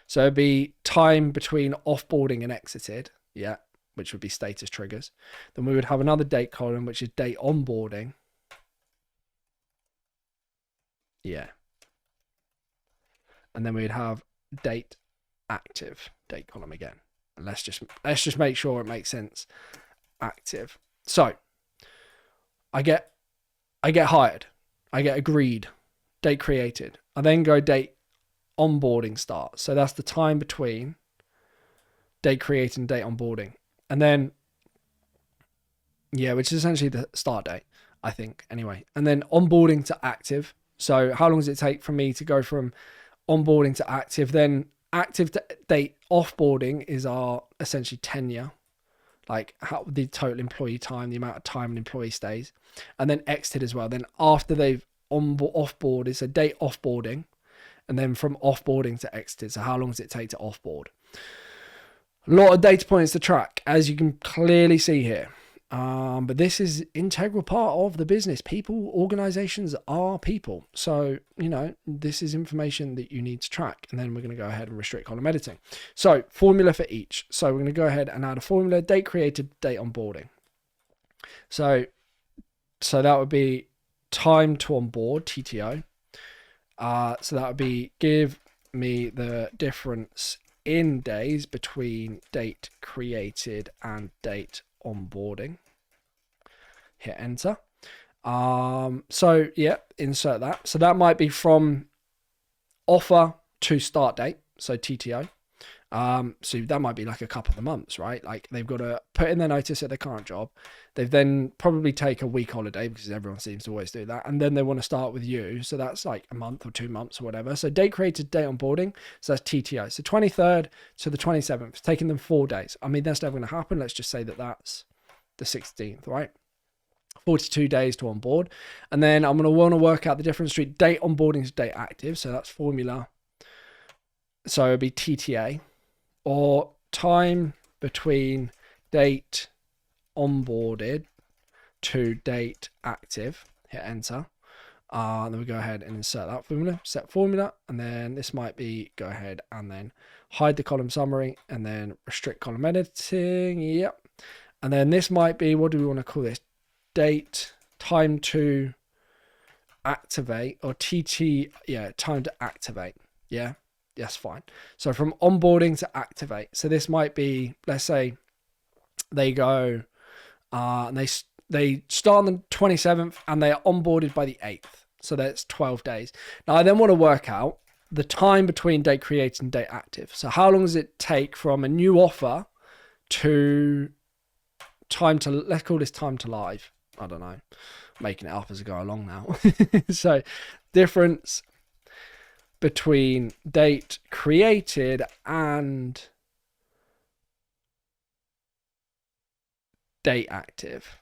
So it'd be time between offboarding and exited. Yeah, which would be status triggers. Then we would have another date column, which is date onboarding. Yeah. And then we'd have date active, date column again. And let's just make sure it makes sense. Active. So I get hired, I get agreed, date created. I then go date onboarding start. So that's the time between date created and date onboarding. And then, yeah, which is essentially the start date, I think, anyway. And then onboarding to active. So how long does it take for me to go from onboarding to active? Then active to date offboarding is our essentially tenure. Like how the total employee time, the amount of time an employee stays, and then exited as well. Then after they've offboarded, it's a date offboarding, and then from offboarding to exited. So how long does it take to offboard? A lot of data points to track, as you can clearly see here. But this is integral part of the business. People, organizations are people. So, this is information that you need to track. And then we're going to go ahead and restrict column editing. So formula for each. So we're going to go ahead and add a formula, date created, date onboarding. So that would be time to onboard, TTO. So that would be give me the difference in days between date created and date onboarding. Hit enter. So yeah, insert that. So that might be from offer to start date, so TTO. So that might be like a couple of months, right? Like they've got to put in their notice at their current job. They've then probably take a week holiday because everyone seems to always do that. And then they want to start with you. So that's like a month or 2 months or whatever. So date created, date onboarding. So that's TTO. So 23rd to the 27th, it's taking them 4 days. I mean, that's never going to happen. Let's just say that that's the 16th, right? 42 days to onboard. And then I'm going to want to work out the difference between date onboarding to date active. So that's formula. So it'd be TTA, or time between date onboarded to date active. Hit enter. Then we go ahead and insert that formula, set formula, and then this might be go ahead and then hide the column summary and then restrict column editing. Yep. And then this might be, what do we want to call this? Date, time to activate, or TT, yeah, time to activate. Yeah, yes, fine. So from onboarding to activate. So this might be, let's say they go, and they start on the 27th and they are onboarded by the 8th. So that's 12 days. Now I then want to work out the time between date created and date active. So how long does it take from a new offer to time to, let's call this time to live. I don't know, making it up as I go along now. So difference between date created and date active.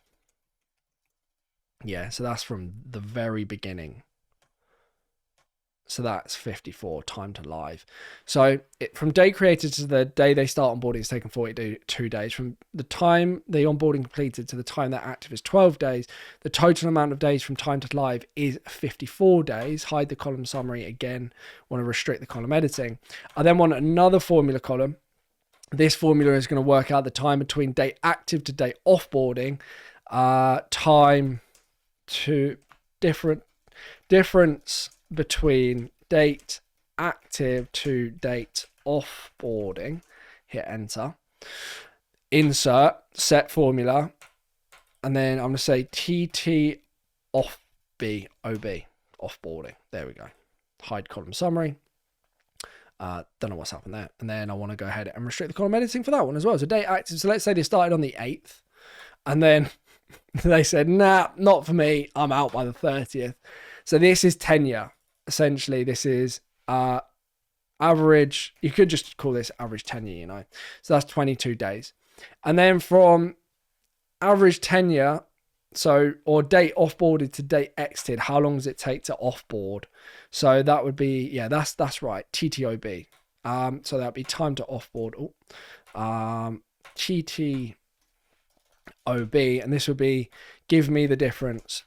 Yeah, so that's from the very beginning. So that's 54 time to live. So from day created to the day they start onboarding, it's taken 42 days. From the time the onboarding completed to the time they're active is 12 days. The total amount of days from time to live is 54 days. Hide the column summary again. Want to restrict the column editing. I then want another formula column. This formula is going to work out the time between date active to date offboarding. Time to difference between date active to date offboarding. Hit enter. Insert, set formula, and then I'm going to say TT off B, OB, offboarding. There we go. Hide column summary. Don't know what's happened there. And then I want to go ahead and restrict the column editing for that one as well. So date active. So let's say they started on the 8th and then they said, nah, not for me. I'm out by the 30th. So this is tenure. Essentially, this is average. You could just call this average tenure, you know. So that's 22 days. And then from average tenure, so or date offboarded to date exited, how long does it take to offboard? So that would be, yeah, that's right, TTOB. So that'd be time to offboard. TTOB, and this would be give me the difference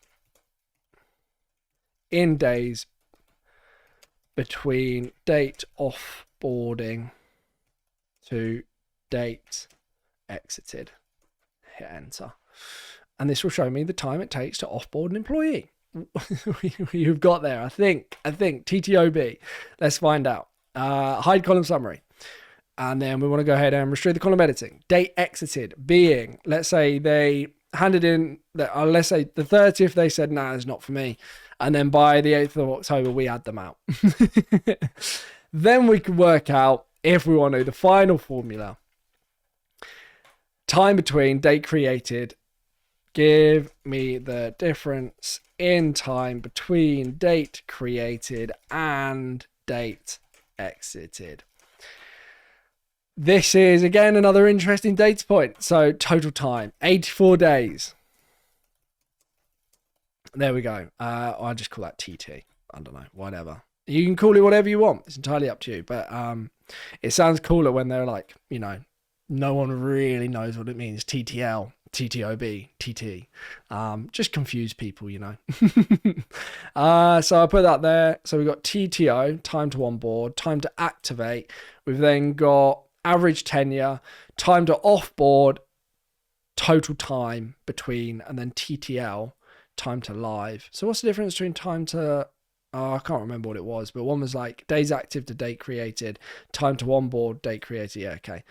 in days between date offboarding to date exited. Hit enter. And this will show me the time it takes to offboard an employee. You've got there, I think, TTOB. Let's find out. Hide column summary. And then we want to go ahead and restrict the column editing. Date exited being, let's say they handed in, let's say the 30th, they said, nah, it's not for me. And then by the 8th of October, we had them out. Then we can work out, if we want to, the final formula. Time between date created. Give me the difference in time between date created and date exited. This is, again, another interesting data point. So total time, 84 days. There we go. I'll just call that TT. I don't know, whatever. You can call it whatever you want. It's entirely up to you. But it sounds cooler when they're like, you know, no one really knows what it means. TTL, TTOB, TT. Just confuse people, you know. So I put that there. So we've got TTO, time to onboard, time to activate. We've then got average tenure, time to offboard, total time between, and then TTL, time to live. So what's the difference between time to, I can't remember what it was, but one was like days active to date created, time to onboard, date created. Yeah, okay.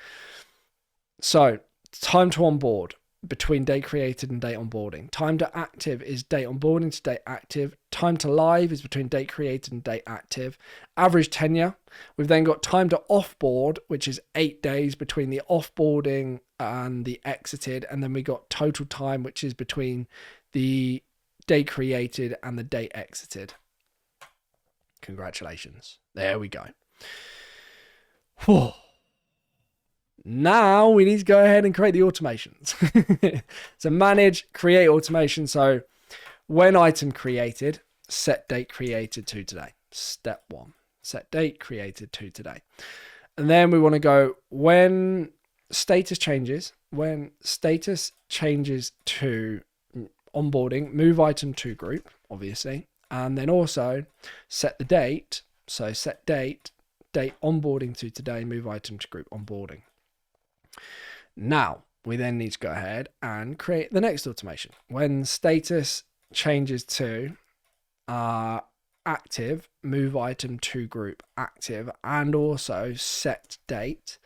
So time to onboard between date created and date onboarding. Time to active is date onboarding to date active. Time to live is between date created and date active. Average tenure. We've then got time to offboard, which is 8 days between the offboarding and the exited. And then we got total time, which is between the date created and the date exited. Congratulations. There we go. Whew. Now we need to go ahead and create the automations. So manage, create automation. So when item created, set date created to today. Step 1, set date created to today. And then we want to go when status changes to onboarding, move item to group, obviously. And then also set the date. So set date onboarding to today, move item to group onboarding. Now, we then need to go ahead and create the next automation. When status changes to active, move item to group active, and also set date.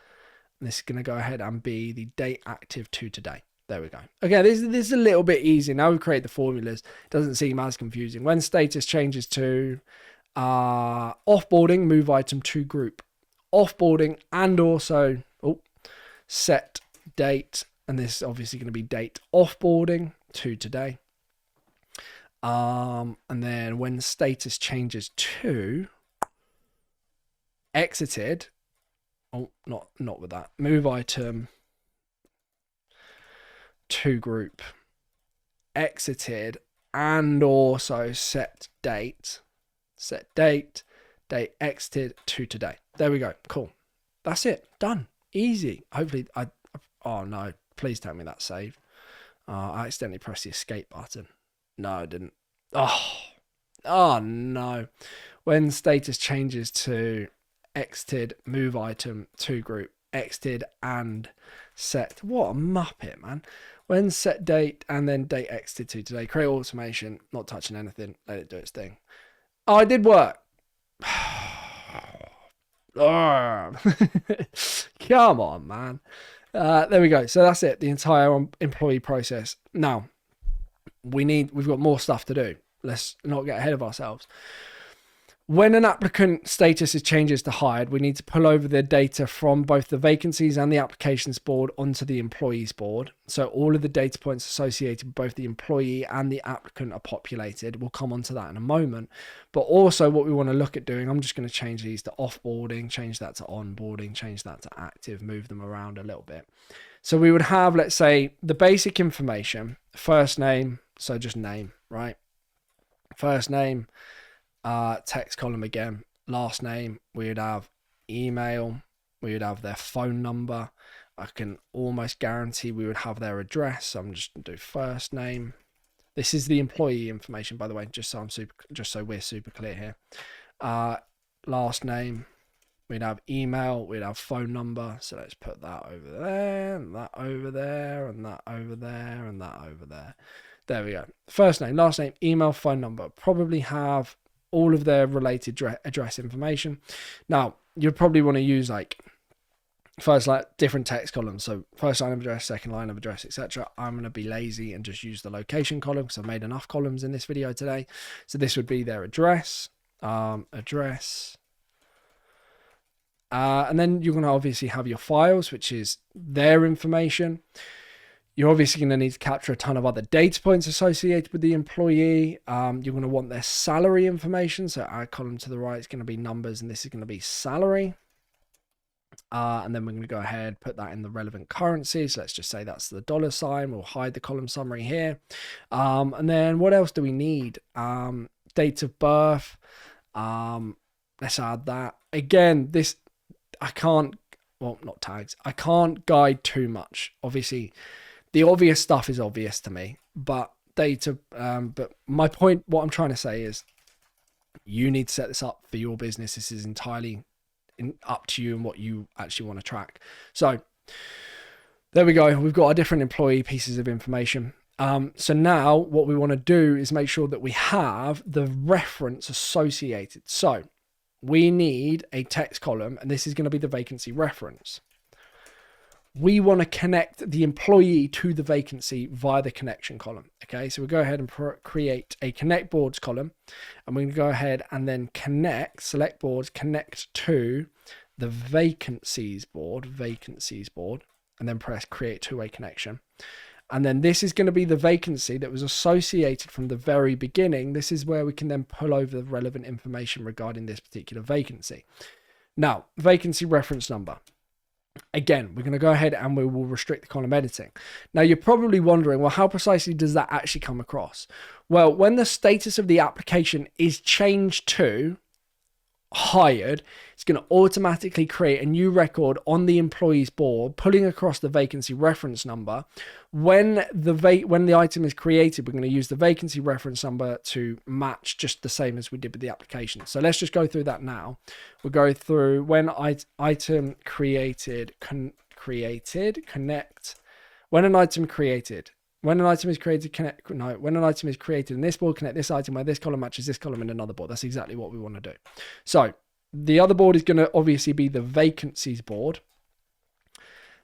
This is going to go ahead and be the date active to today. There we go. Okay, this is a little bit easier. Now we've created the formulas. It doesn't seem as confusing. When status changes to offboarding, move item to group offboarding, and also set date, and this is obviously going to be date offboarding to today. And then when status changes to exited, not with that, move item to group exited, and also set date date exited to today. There we go. Cool. That's it. Done. Easy. Hopefully oh no, please tell me that's saved. I accidentally pressed the escape button. No, I didn't. Oh no. When status changes to exited, move item to group, exited and set. What a muppet, man. When set date and then date exited to today, create automation, not touching anything, let it do its thing. Oh, it did work. Come on, man. There we go. So that's it. The entire employee process. Now, we've got more stuff to do. Let's not get ahead of ourselves. When an applicant status changes to hired, we need to pull over their data from both the vacancies and the applications board onto the employees board. So all of the data points associated with both the employee and the applicant are populated. We'll come on to that in a moment. But also what we want to look at doing, I'm just going to change these to offboarding, change that to onboarding, change that to active, move them around a little bit. So we would have, let's say, the basic information, first name, so just name, right? First name, text column again, last name, we would have email, we would have their phone number. I can almost guarantee we would have their address. So I'm just going to do first name. This is the employee information, by the way, just so we're super clear here. Last name, we'd have email, we'd have phone number. So let's put that over there, and that over there, and that over there, and that over there. There we go. First name, last name, email, phone number. Probably have all of their related address information. Now, you'd probably want to use different text columns. So first line of address, second line of address, etc. I'm going to be lazy and just use the location column because I've made enough columns in this video today. So this would be their address, and then you're going to obviously have your files, which is their information. You're obviously going to need to capture a ton of other data points associated with the employee. You're going to want their salary information. So our column to the right is going to be numbers, and this is going to be salary. And then we're going to go ahead, put that in the relevant currency. So let's just say that's the $sign. We'll hide the column summary here. And then what else do we need? Date of birth. Let's add that. Again, I can't guide too much. Obviously, the obvious stuff is obvious to me, but but my point, what I'm trying to say is you need to set this up for your business. This is entirely up to you and what you actually want to track. So there we go. We've got our different employee pieces of information. So now what we want to do is make sure that we have the reference associated. So we need a text column, and this is going to be the vacancy reference. We want to connect the employee to the vacancy via the connection column. Okay, so we'll go ahead and create a connect boards column, and we're going to go ahead and then select boards, connect to the vacancies board, and then press create two-way connection. And then this is going to be the vacancy that was associated from the very beginning. This is where we can then pull over the relevant information regarding this particular vacancy. Now, vacancy reference number. Again, we're going to go ahead and we will restrict the column editing. Now, you're probably wondering, well, how precisely does that actually come across? Well, when the status of the application is changed to hired, it's going to automatically create a new record on the employee's board, pulling across the vacancy reference number. When the item is created, we're going to use the vacancy reference number to match just the same as we did with the application. So let's just go through that now. We'll go through when item created, connect. When an item is created, connect. No, when an item is created in this board, connect this item where this column matches this column in another board. That's exactly what we want to do. So the other board is going to obviously be the vacancies board.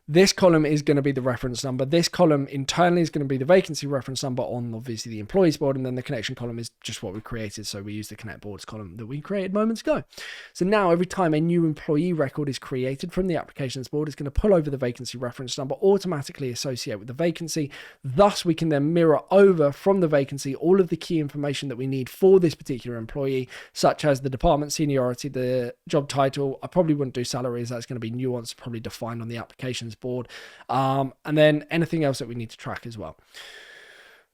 This column is going to be the reference number. This column internally is going to be the vacancy reference number on obviously the employees board. And then the connection column is just what we created. So we use the connect boards column that we created moments ago. So now every time a new employee record is created from the applications board, it's going to pull over the vacancy reference number, automatically associate with the vacancy. Thus, we can then mirror over from the vacancy all of the key information that we need for this particular employee, such as the department seniority, the job title. I probably wouldn't do salaries. That's going to be nuanced, probably defined on the applications board, and then anything else that we need to track as well.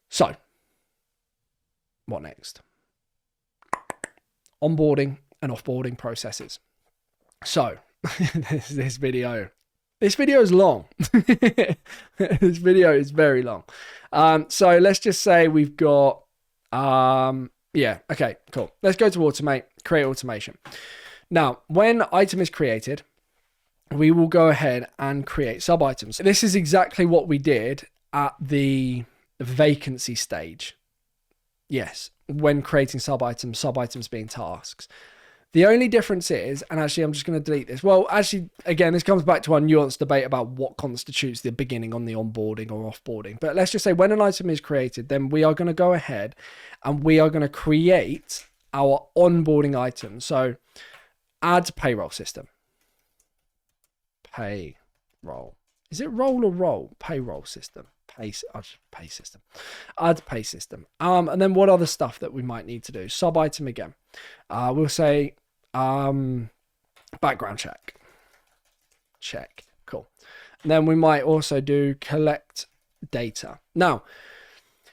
So what next? Onboarding. and offboarding processes. So this video is long. This video is very long. So let's just say we've got, yeah, okay, cool. Let's go to automate, create automation. Now, when item is created, we will go ahead and create sub items. This is exactly what we did at the vacancy stage. Yes, when creating sub items being tasks. The only difference is, and actually I'm just going to delete this. Well, actually, again, this comes back to our nuanced debate about what constitutes the beginning on the onboarding or offboarding. But let's just say when an item is created, then we are going to go ahead and we are going to create our onboarding item. So add payroll system. Payroll. Is it roll or roll? Payroll system. Pay system. Add pay system. And then what other stuff that we might need to do? Sub item again. We'll say background check. Check. Cool. And then we might also do collect data. Now,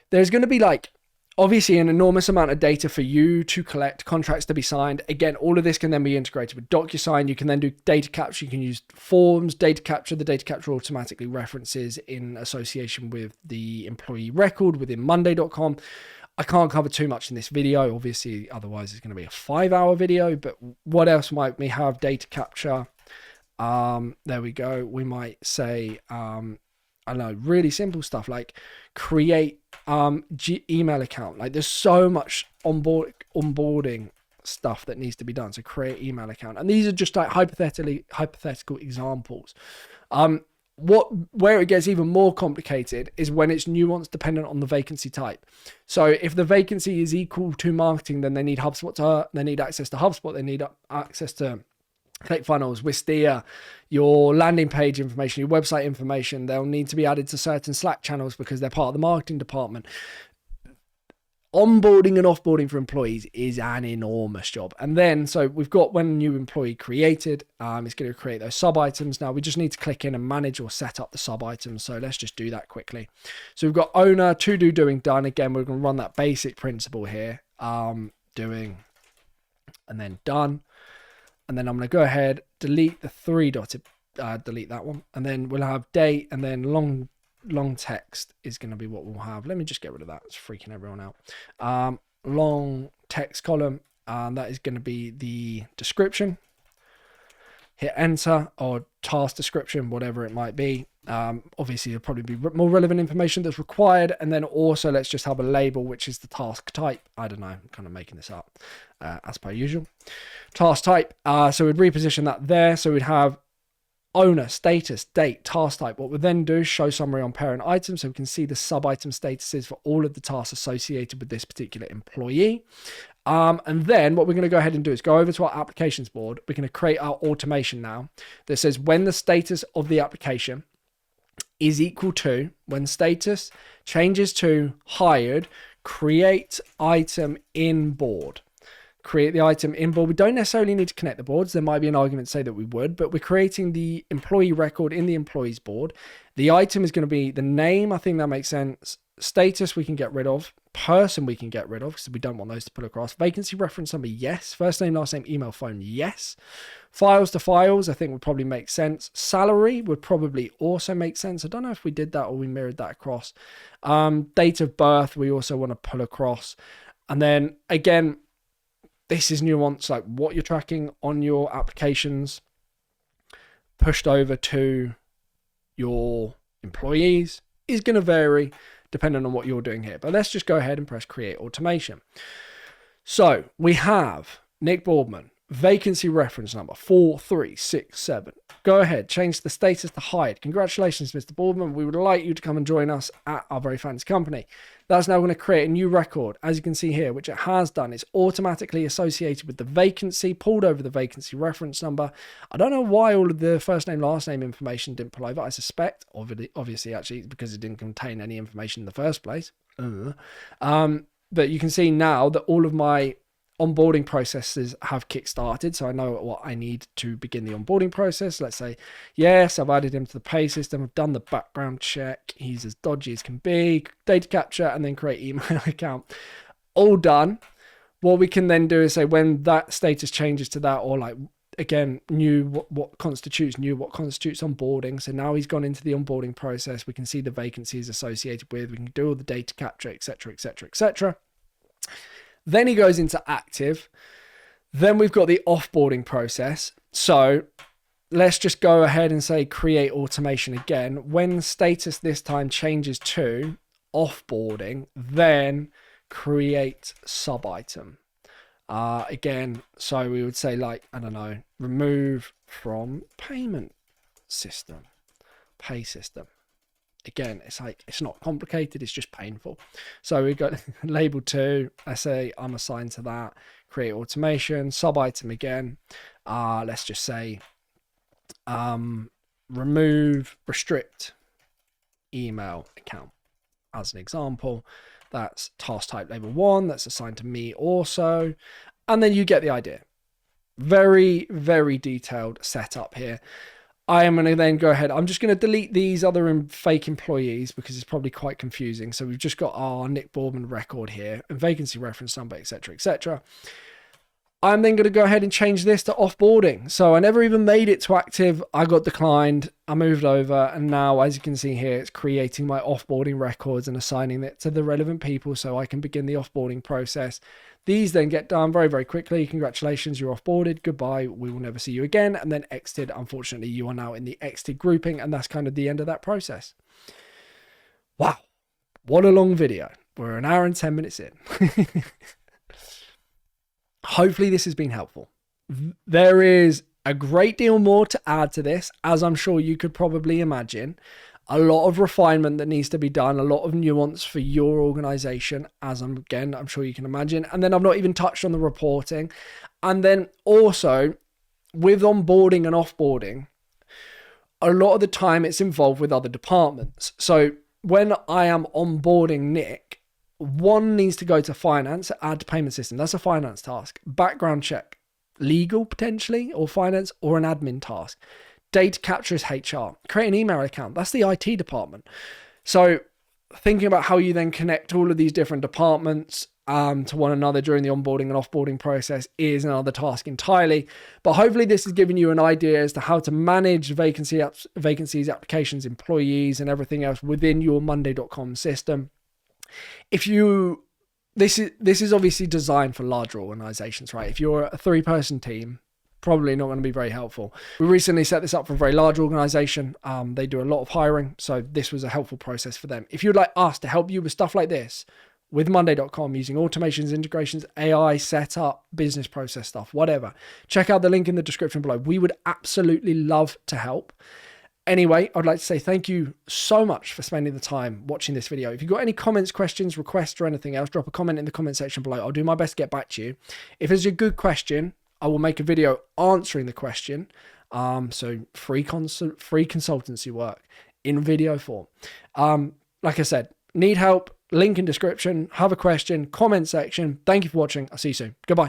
there's going to be like obviously an enormous amount of data for you to collect, contracts to be signed. Again, all of this can then be integrated with DocuSign. You can then do data capture. You can use forms, data capture. The data capture automatically references in association with the employee record within Monday.com. I can't cover too much in this video, obviously, otherwise it's going to be a 5-hour video. But what else might we have? Data capture. There we go. We might say, I don't know, really simple stuff like create email account. Like there's so much onboarding stuff that needs to be done. So create email account. And these are just like hypothetical examples. Where it gets even more complicated is when it's nuanced dependent on the vacancy type. So if the vacancy is equal to marketing, then they need HubSpot. They need access to HubSpot. They need access to ClickFunnels, Wistia, your landing page information, your website information. They'll need to be added to certain Slack channels because they're part of the marketing department. Onboarding and offboarding for employees is an enormous job. And then, so we've got when a new employee created, it's going to create those sub items. Now we just need to click in and manage or set up the sub items. So let's just do that quickly. So we've got owner, to do, doing, done. Again, we're going to run that basic principle here. Doing and then done. And then I'm going to go ahead, delete the three dotted, delete that one. And then we'll have date and then long text is going to be what we'll have. Let me just get rid of that. It's freaking everyone out. Long text column. That is going to be the description. Hit enter or task description, whatever it might be. Obviously, there'll probably be more relevant information that's required. And then also let's just have a label, which is the task type. I don't know. I'm kind of making this up as per usual. Task type. So we'd reposition that there. So we'd have owner, status, date, task type. What we'll then do is show summary on parent item so we can see the sub item statuses for all of the tasks associated with this particular employee. And then what we're going to go ahead and do is go over to our applications board. We're going to create our automation now that says when the status of the application is equal to, when status changes to hired, create item in board. Create the item in board. We don't necessarily need to connect the boards. There might be an argument to say that we would, but we're creating the employee record in the employees board. The item is going to be the name. I think that makes sense. Status we can get rid of. Person we can get rid of because we don't want those to pull across. Vacancy reference number, yes. First name, last name, email, phone, yes. Files to files, I think would probably make sense. Salary would probably also make sense. I don't know if we did that or we mirrored that across. Date of birth, we also want to pull across. And then again, this is nuance, like what you're tracking on your applications pushed over to your employees is going to vary depending on what you're doing here. But let's just go ahead and press create automation. So we have Nick Boardman, vacancy reference number 4367. Go ahead, change the status to hired. Congratulations, Mr. Boardman. We would like you to come and join us at our very fancy company. That's now going to create a new record, as you can see here, which it has done. It's automatically associated with the vacancy, pulled over the vacancy reference number. I don't know why all of the first name, last name information didn't pull over. I suspect, obviously, actually, it's because it didn't contain any information in the first place. But you can see now that all of my onboarding processes have kick-started, so I know what I need to begin the onboarding process. Let's say, yes, I've added him to the pay system. I've done the background check. He's as dodgy as can be. Data capture, and then create email account. All done. what we can then do is say when that status changes to that, or like, again, what constitutes onboarding. So now he's gone into the onboarding process. We can see the vacancies associated with, we can do all the data capture, etc., etc., etc. Then he goes into active. Then we've got the offboarding process. So let's just go ahead and say create automation again. When status this time changes to offboarding, then create sub item. Again, so we would say like, I don't know, remove from payment system, pay system. Again, it's like, it's not complicated, it's just painful. So we've got label 2. I say I'm assigned to that. Create automation, sub item again. Let's just say restrict email account as an example. That's task type label 1. That's assigned to me also. And then you get the idea. Very, very detailed setup here. I am going to then go ahead. I'm just going to delete these other fake employees because it's probably quite confusing. So we've just got our Nick Boardman record here and vacancy reference number, etc., etc. I'm then going to go ahead and change this to offboarding. So I never even made it to active. I got declined. I moved over. And now, as you can see here, it's creating my offboarding records and assigning it to the relevant people so I can begin the offboarding process. These then get done very, very quickly. Congratulations, you're offboarded. Goodbye. We will never see you again. And then exited. Unfortunately, you are now in the exited grouping. And that's kind of the end of that process. Wow. What a long video. We're an hour and 10 minutes in. Hopefully this has been helpful. There is a great deal more to add to this, as I'm sure you could probably imagine. A lot of refinement that needs to be done, a lot of nuance for your organization, as I'm sure you can imagine. And then I've not even touched on the reporting. And then also with onboarding and offboarding, a lot of the time it's involved with other departments. So when I am onboarding Nick, one needs to go to finance, add to payment system. That's a finance task. Background check, legal potentially, or finance, or an admin task. Data capture is HR. Create an email account. That's the IT department. So thinking about how you then connect all of these different departments to one another during the onboarding and offboarding process is another task entirely. But hopefully this has given you an idea as to how to manage vacancies, applications, employees, and everything else within your Monday.com system. This is obviously designed for larger organizations, right? If you're a 3-person team, probably not going to be very helpful. We recently set this up for a very large organization. They do a lot of hiring, so this was a helpful process for them. If you'd like us to help you with stuff like this with Monday.com using automations, integrations, AI, setup, business process stuff, whatever, check out the link in the description below. We would absolutely love to help. Anyway, I'd like to say thank you so much for spending the time watching this video. If you've got any comments, questions, requests, or anything else, drop a comment in the comment section below. I'll do my best to get back to you. If it's a good question, I will make a video answering the question. So free consultancy work in video form. Like I said, need help, link in description, have a question, comment section. Thank you for watching. I'll see you soon. Goodbye.